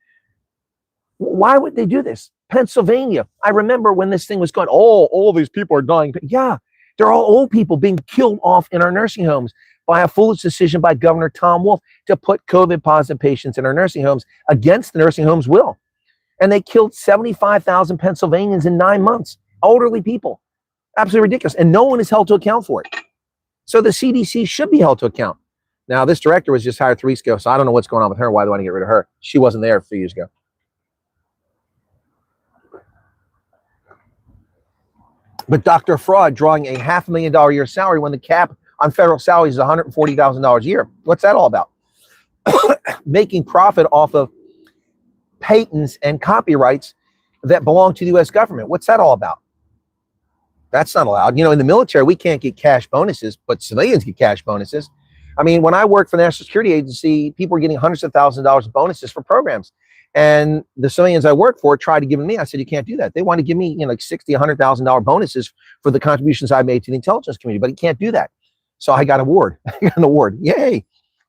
Why would they do this? Pennsylvania, I remember when this thing was going, oh, all these people are dying. Yeah, they're all old people being killed off in our nursing homes by a foolish decision by Governor Tom Wolf to put COVID positive patients in our nursing homes against the nursing homes' will. And they killed 75,000 Pennsylvanians in 9 months, elderly people. Absolutely ridiculous. And no one is held to account for it. So the CDC should be held to account. Now, this director was just hired 3 weeks ago, so I don't know what's going on with her. Why do I want to get rid of her? She wasn't there a few years ago. But Dr. Fraud drawing a $500,000 a year salary when the cap on federal salaries is $140,000 a year. What's that all about? Making profit off of patents and copyrights that belong to the U.S. government. What's that all about? That's not allowed. You know, in the military, we can't get cash bonuses, but civilians get cash bonuses. I mean, when I worked for the National Security Agency, people were getting hundreds of thousands of dollars of bonuses for programs. And the civilians I worked for tried to give them me. I said, you can't do that. They want to give me, you know, like $60,000, $100,000 bonuses for the contributions I made to the intelligence community, but you can't do that. So I got an award. I got an award. Yay.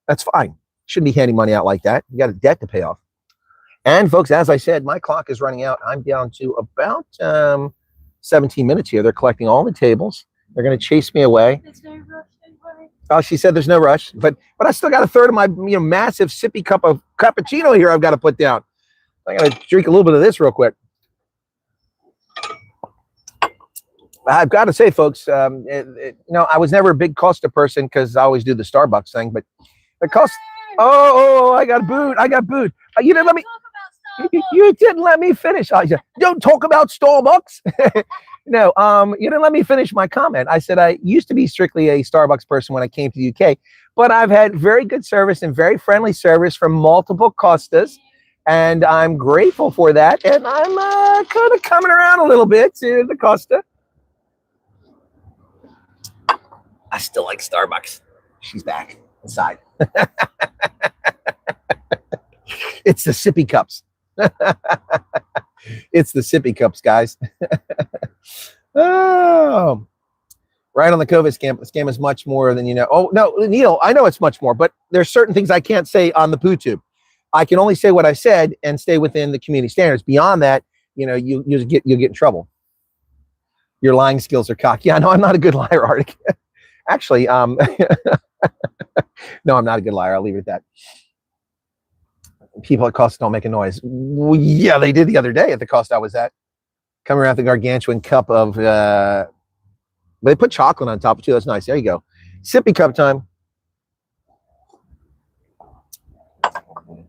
That's fine. Shouldn't be handing money out like that. You got a debt to pay off. And folks, as I said, my clock is running out. I'm down to about 17 minutes here. They're collecting all the tables. They're going to chase me away. There's no rush, anyway. Oh, she said there's no rush, but I still got a third of my massive sippy cup of cappuccino here I've got to put down. I got to drink a little bit of this real quick. I've got to say, folks, I was never a big Costa person because I always do the Starbucks thing, but the Costa. Oh, I got booed. You didn't let me. You didn't let me finish. I said, don't talk about Starbucks. No, you didn't let me finish my comment. I said I used to be strictly a Starbucks person when I came to the UK, but I've had very good service and very friendly service from multiple Costas, and I'm grateful for that. And I'm kind of coming around a little bit to the Costa. I still like Starbucks. She's back inside. It's the sippy cups. It's the sippy cups, guys. Oh, right on the COVID scam. The scam is much more than you know. Oh, no, Neil, I know it's much more, but there's certain things I can't say on the PooTube. I can only say what I said and stay within the community standards. Beyond that, you'll get in trouble. Your lying skills are cocky. Yeah, no, I'm not a good liar, Arctic. Actually, no, I'm not a good liar. I'll leave it at that. People at Costa don't make a noise. Well, yeah, they did the other day at the Costa I was at. Coming around the gargantuan cup of, they put chocolate on top of it too. That's nice. There you go. Sippy cup time.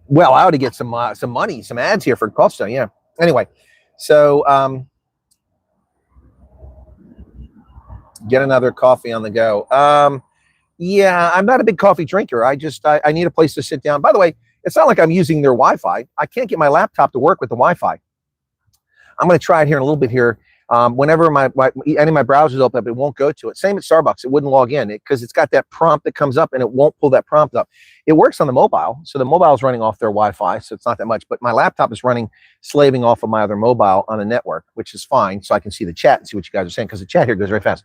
Well, I ought to get some money, some ads here for Costa. Yeah. Anyway, so get another coffee on the go. Yeah, I'm not a big coffee drinker. I need a place to sit down. By the way, it's not like I'm using their Wi-Fi. I can't get my laptop to work with the Wi-Fi. I'm going to try it here in a little bit here. Whenever any of my browsers open up, it won't go to it. Same at Starbucks, it wouldn't log in because it's got that prompt that comes up and it won't pull that prompt up. It works on the mobile, so the mobile is running off their Wi-Fi, so it's not that much. But my laptop is running, slaving off of my other mobile on a network, which is fine, so I can see the chat and see what you guys are saying because the chat here goes very fast.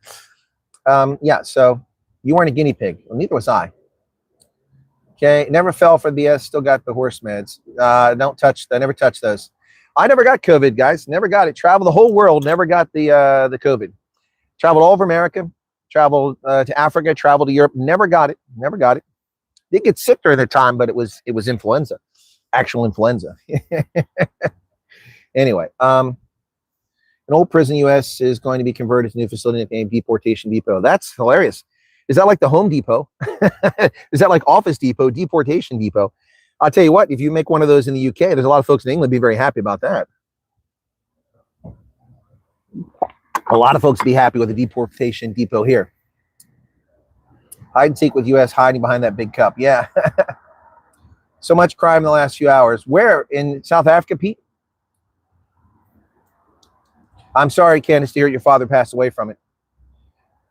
Yeah, so you weren't a guinea pig. Well, neither was I. Okay, never fell for BS. Still got the horse meds. Don't touch. I never touched those. I never got COVID, guys. Never got it. Traveled the whole world. Never got the COVID. Traveled all over America. Traveled to Africa. Traveled to Europe. Never got it. Never got it. Did get sick during the time, but it was influenza, actual influenza. Anyway, an old prison U.S. is going to be converted to a new facility named Deportation Depot. That's hilarious. Is that like the Home Depot? Is that like Office Depot, Deportation Depot? I'll tell you what, if you make one of those in the UK, there's a lot of folks in England be very happy about that. A lot of folks be happy with the Deportation Depot here. Hide and seek with US hiding behind that big cup. Yeah. So much crime in the last few hours. Where? In South Africa, Pete? I'm sorry, Candace, to hear your father passed away from it.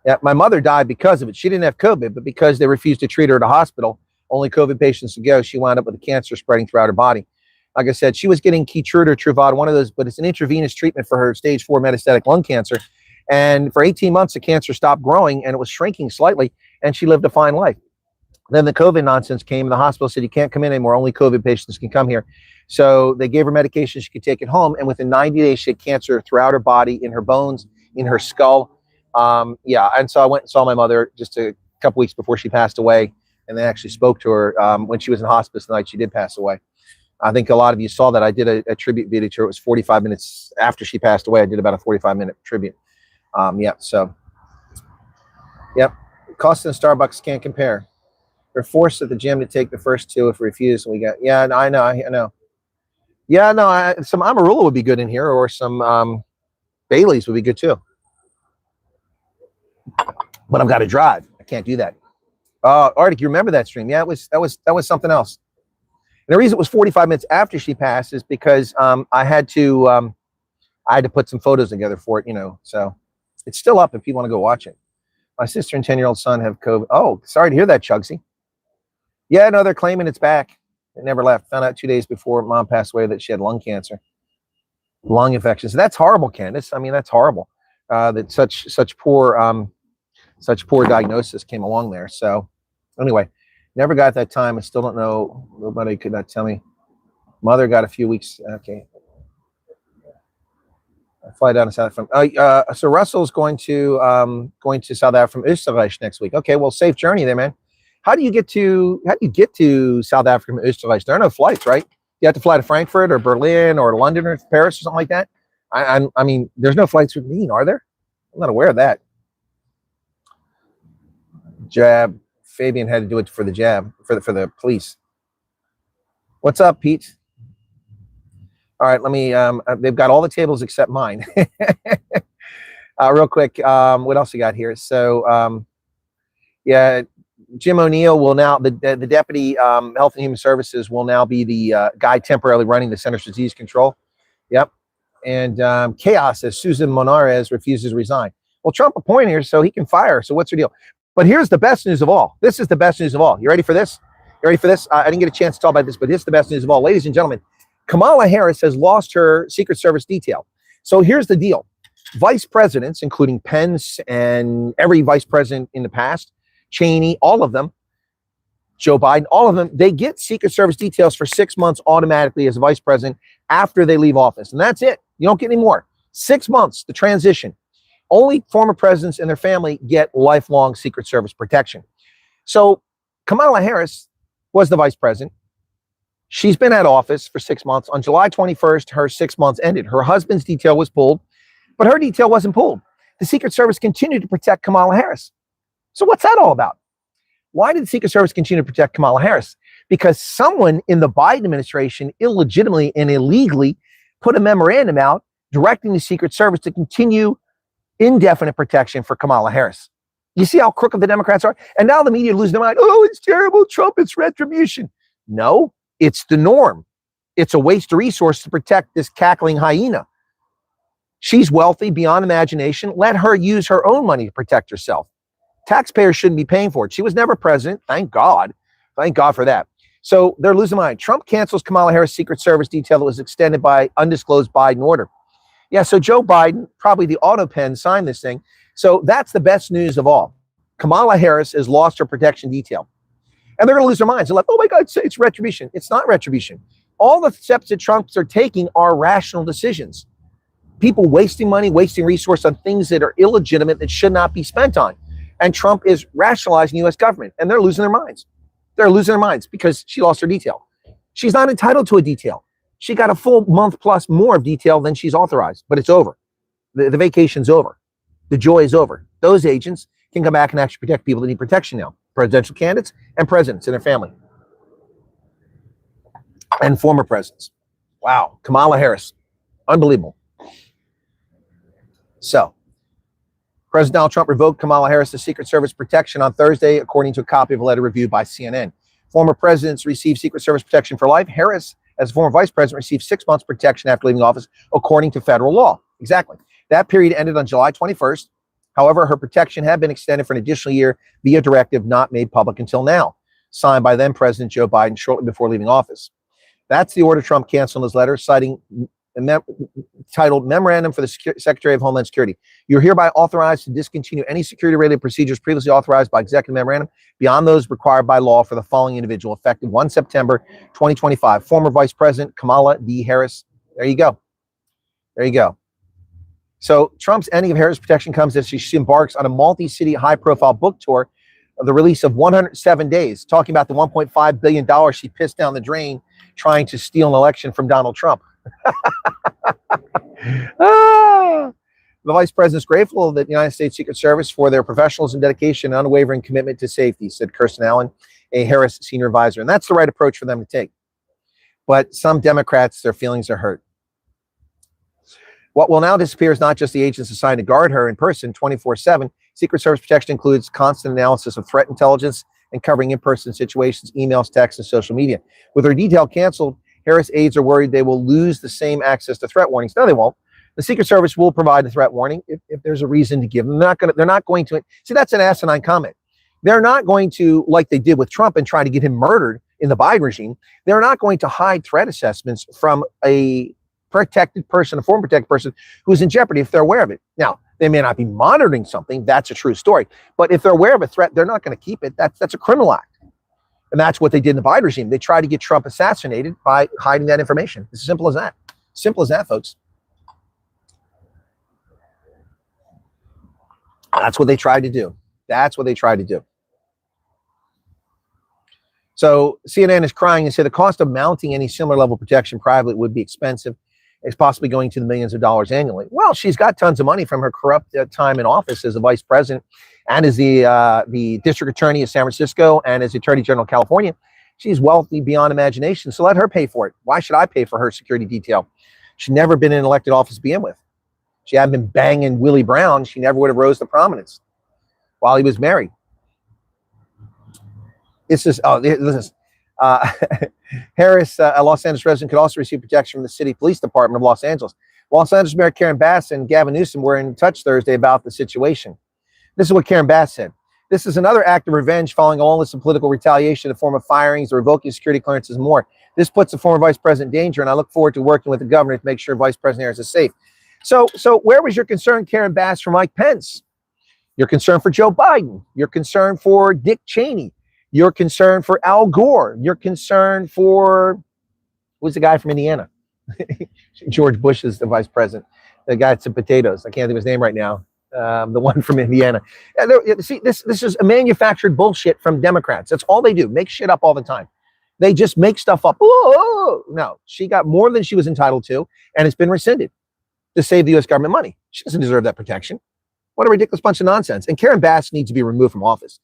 Yeah, my mother died because of it. She didn't have COVID, but because they refused to treat her at a hospital, only COVID patients to go, she wound up with a cancer spreading throughout her body. Like I said, she was getting Keytruda, Truvada, one of those, but it's an intravenous treatment for her stage 4 metastatic lung cancer. And for 18 months, the cancer stopped growing and it was shrinking slightly, and she lived a fine life. Then the COVID nonsense came, and the hospital said, you can't come in anymore, only COVID patients can come here. So they gave her medication, she could take it home, and within 90 days, she had cancer throughout her body, in her bones, in her skull. Yeah, and so I went and saw my mother just a couple weeks before she passed away, and then actually spoke to her when she was in hospice the night she did pass away. I think a lot of you saw that. I did a tribute video to her. It was 45 minutes after she passed away. I did about a 45-minute tribute. Yeah, so, yep. Cost and Starbucks can't compare. We're forced at the gym to take the first two. If we refuse, we got, yeah, I know. Yeah, no, some Amarula would be good in here, or some Bailey's would be good too. But I've got to drive. I can't do that. Arctic, you remember that stream? Yeah, that was something else. And the reason it was 45 minutes after she passed is because I had to put some photos together for it, you know. So it's still up if you want to go watch it. My sister and 10-year-old son have COVID. Oh, sorry to hear that, Chugsy. Yeah, no, they're claiming it's back. It never left. Found out 2 days before Mom passed away that she had lung cancer, lung infections. That's horrible, Candace. I mean, that's horrible. That such poor diagnosis came along there. So anyway, never got that time. I still don't know. Nobody could not tell me. Mother got a few weeks. Okay. I fly down to South Africa. So Russell's going to South Africa from Österreich next week. Okay, well, safe journey there, man. How do you get to South Africa from Österreich? There are no flights, right? You have to fly to Frankfurt or Berlin or London or Paris or something like that. I mean, there's no flights with Wien, are there? I'm not aware of that. Jab. Fabian had to do it for the jab, for the police. What's up, Pete? All right, let me, they've got all the tables except mine. Real quick, what else we got here? So, yeah, Jim O'Neill will now, the Deputy Health and Human Services will now be the guy temporarily running the Centers for Disease Control. Yep. And chaos as Susan Monares refuses to resign. Well, Trump appointed her so he can fire her. So what's her deal? But here's the best news of all. This is the best news of all. You ready for this? You ready for this? I didn't get a chance to talk about this, but here's the best news of all. Ladies and gentlemen, Kamala Harris has lost her Secret Service detail. So here's the deal. Vice presidents, including Pence and every vice president in the past, Cheney, all of them, Joe Biden, all of them, they get Secret Service details for 6 months automatically as a vice president after they leave office. And that's it. You don't get any more. 6 months, the transition. Only former presidents and their family get lifelong Secret Service protection. So Kamala Harris was the vice president. She's been at office for 6 months. On July 21st, her 6 months ended. Her husband's detail was pulled, but her detail wasn't pulled. The Secret Service continued to protect Kamala Harris. So what's that all about? Why did the Secret Service continue to protect Kamala Harris? Because someone in the Biden administration illegitimately and illegally put a memorandum out directing the Secret Service to continue indefinite protection for Kamala Harris. You see how crooked the Democrats are? And now the media losing their mind. Oh, it's terrible. Trump, it's retribution. No, it's the norm. It's a waste of resource to protect this cackling hyena. She's wealthy beyond imagination. Let her use her own money to protect herself. Taxpayers shouldn't be paying for it. She was never president. Thank God. Thank God for that. So they're losing mind. Trump cancels Kamala Harris' Secret Service detail that was extended by undisclosed Biden order. Yeah, so Joe Biden, probably the auto pen, signed this thing. So that's the best news of all. Kamala Harris has lost her protection detail. And they're going to lose their minds. They're like, oh my God, it's retribution. It's not retribution. All the steps that Trumps are taking are rational decisions. People wasting money, wasting resources on things that are illegitimate that should not be spent on. And Trump is rationalizing the U.S. government, and they're losing their minds. They're losing their minds because she lost her detail. She's not entitled to a detail. She got a full month plus more of detail than she's authorized, but it's over. The vacation's over. The joy is over. Those agents can come back and actually protect people that need protection now. Presidential candidates and presidents and their family. And former presidents. Wow. Kamala Harris. Unbelievable. So, President Donald Trump revoked Kamala Harris' Secret Service protection on Thursday, according to a copy of a letter reviewed by CNN. Former presidents receive Secret Service protection for life. Harris, as a former vice president, received 6 months protection after leaving office, according to federal law. Exactly. That period ended on July 21st. However, her protection had been extended for an additional year via directive not made public until now, signed by then President Joe Biden shortly before leaving office. That's the order Trump canceled in his letter, citing titled Memorandum for the Secretary of Homeland Security. You're hereby authorized to discontinue any security-related procedures previously authorized by executive memorandum beyond those required by law for the following individual, effective 1 September 2025. Former Vice President Kamala D. Harris. There you go. There you go. So Trump's ending of Harris' protection comes as she embarks on a multi-city, high-profile book tour of the release of 107 Days, talking about the $1.5 billion she pissed down the drain trying to steal an election from Donald Trump. The vice president's grateful that the United States Secret Service for their professionalism, dedication, and unwavering commitment to safety, said Kirsten Allen, a Harris senior advisor. And that's the right approach for them to take. But some Democrats, their feelings are hurt. What will now disappear is not just the agents assigned to guard her in person 24/7. Secret Service protection includes constant analysis of threat intelligence and covering in-person situations, emails, texts, and social media. With her detail canceled, Harris aides are worried they will lose the same access to threat warnings. No, they won't. The Secret Service will provide a threat warning if there's a reason to give them. They're not going to. See, that's an asinine comment. They're not going to, like they did with Trump and try to get him murdered in the Biden regime. They're not going to hide threat assessments from a protected person, a former protected person who's in jeopardy if they're aware of it. Now, they may not be monitoring something. That's a true story. But if they're aware of a threat, they're not going to keep it. That's a criminal act. And that's what they did in the Biden regime. They tried to get Trump assassinated by hiding that information. It's as simple as that. Simple as that, folks. That's what they tried to do. That's what they tried to do. So CNN is crying and said the cost of mounting any similar level of protection privately would be expensive. It's possibly going to the millions of dollars annually. Well, she's got tons of money from her corrupt time in office as a vice president and as the district attorney of San Francisco and as the attorney general of California. She's wealthy beyond imagination, so let her pay for it. Why should I pay for her security detail? She's never been in an elected office to begin with. She hadn't been banging Willie Brown, she never would have rose to prominence while he was married. It's just, listen. Harris, a Los Angeles resident, could also receive protection from the city police department of Los Angeles. Los Angeles Mayor Karen Bass and Gavin Newsom were in touch Thursday about the situation. This is what Karen Bass said. This is another act of revenge following all this political retaliation in the form of firings, the revoking of security clearances, and more. This puts the former vice president in danger, and I look forward to working with the governor to make sure Vice President Harris is safe. So where was your concern, Karen Bass, for Mike Pence? Your concern for Joe Biden. Your concern for Dick Cheney. Your concern for Al Gore. Your concern for, who's the guy from Indiana? George Bush is the vice president. The guy that's in potatoes. I can't think of his name right now. The one from Indiana. See, this is a manufactured bullshit from Democrats. That's all they do. Make shit up all the time. They just make stuff up. Whoa. No, she got more than she was entitled to, and it's been rescinded to save the U.S. government money. She doesn't deserve that protection. What a ridiculous bunch of nonsense. And Karen Bass needs to be removed from office.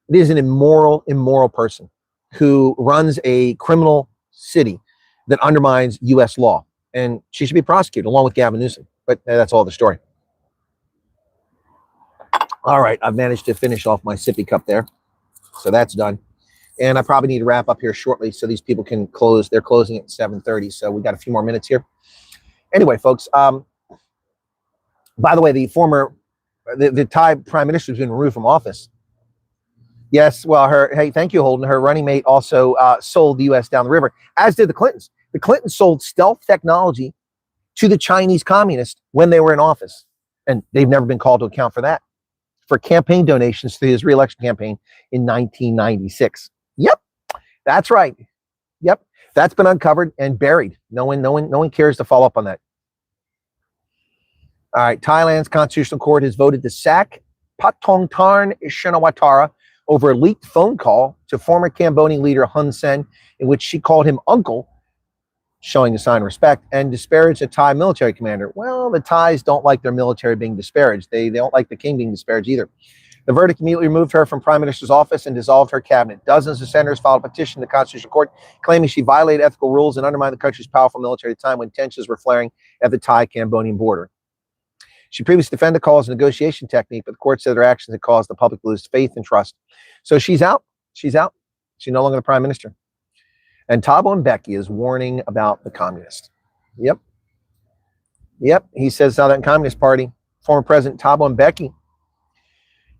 It is an immoral person who runs a criminal city that undermines U.S. law. And she should be prosecuted along with Gavin Newsom. But that's all the story. All right, I've managed to finish off my sippy cup there. So that's done. And I probably need to wrap up here shortly so these people can close. They're closing at 7:30. So we got a few more minutes here. Anyway, folks, By the way, the Thai prime minister has been removed from office. Yes, well, hey, thank you, Holden. Her running mate also sold the U.S. down the river, as did the Clintons. The Clintons sold stealth technology to the Chinese communists when they were in office, and they've never been called to account for that, for campaign donations to his re-election campaign in 1996. Yep, that's right. Yep, that's been uncovered and buried. No one cares to follow up on that. All right, Thailand's constitutional court has voted to sack Pattongtarn Shinawatra over a leaked phone call to former Cambodian leader Hun Sen, in which she called him uncle, showing a sign of respect, and disparaged a Thai military commander. Well, the Thais don't like their military being disparaged. They don't like the king being disparaged either. The verdict immediately removed her from prime minister's office and dissolved her cabinet. Dozens of senators filed a petition to the Constitutional Court claiming she violated ethical rules and undermined the country's powerful military at a time when tensions were flaring at the Thai-Cambodian border. She previously defended the call as a negotiation technique, but the court said her actions had caused the public to lose faith and trust. So she's out. She's out. She's no longer the prime minister. And Thabo Mbeki is warning about the communists. Yep. He says South African Communist Party, former President Thabo Mbeki,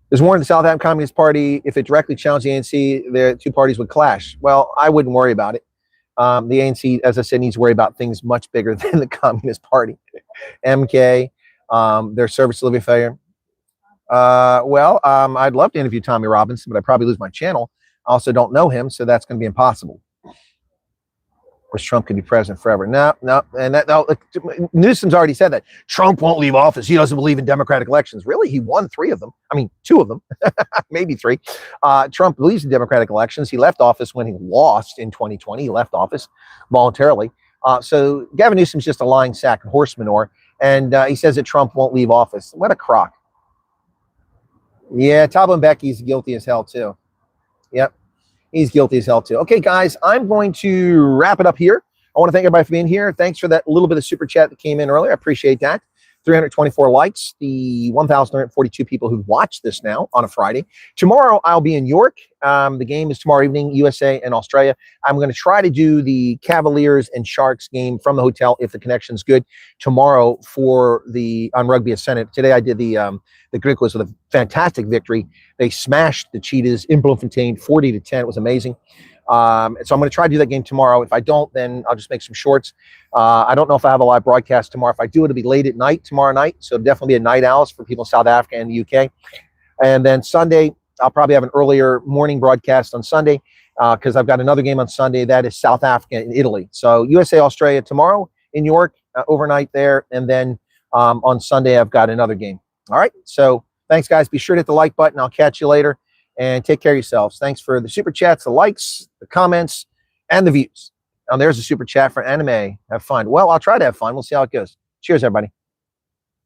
is warning the South African Communist Party if it directly challenged the ANC, the two parties would clash. Well, I wouldn't worry about it. The ANC, as I said, needs to worry about things much bigger than the Communist Party. MK, their service delivery failure. I'd love to interview Tommy Robinson, but I'd probably lose my channel. I also don't know him, so that's going to be impossible. Of course, Trump could be president forever. No. Newsom's already said that. Trump won't leave office. He doesn't believe in democratic elections. Really? He won 3 of them. I mean, 2 of them, maybe 3. Trump believes in democratic elections. He left office when he lost in 2020. He left office voluntarily. So Gavin Newsom's just a lying sack of horse manure. And he says that Trump won't leave office. What a crock. Yeah, Thabo Mbeki's guilty as hell, too. Yep. He's guilty as hell, too. Okay, guys, I'm going to wrap it up here. I want to thank everybody for being here. Thanks for that little bit of super chat that came in earlier. I appreciate that. 324 likes, the 1,142 people who watched this now on a Friday. Tomorrow, I'll be in York. The game is tomorrow evening, USA and Australia. I'm going to try to do the Cavaliers and Sharks game from the hotel if the connection's good tomorrow on Rugby Ascendant. Today, I did the Griquas with a fantastic victory. They smashed the Cheetahs in Bloemfontein 40-10. It was amazing. So I'm going to try to do that game tomorrow. If I don't, then I'll just make some shorts. I don't know if I have a live broadcast tomorrow. If I do, it'll be late at night tomorrow night. So it'll definitely be a night owls for people in South Africa and the UK. And then Sunday, I'll probably have an earlier morning broadcast on Sunday because I've got another game on Sunday. That is South Africa and Italy. So USA, Australia tomorrow in York, overnight there. And then on Sunday, I've got another game. All right. So thanks, guys. Be sure to hit the like button. I'll catch you later. And take care of yourselves. Thanks for the super chats, the likes, the comments, and the views. There's a super chat for anime. Have fun. Well, I'll try to have fun. We'll see how it goes. Cheers, everybody.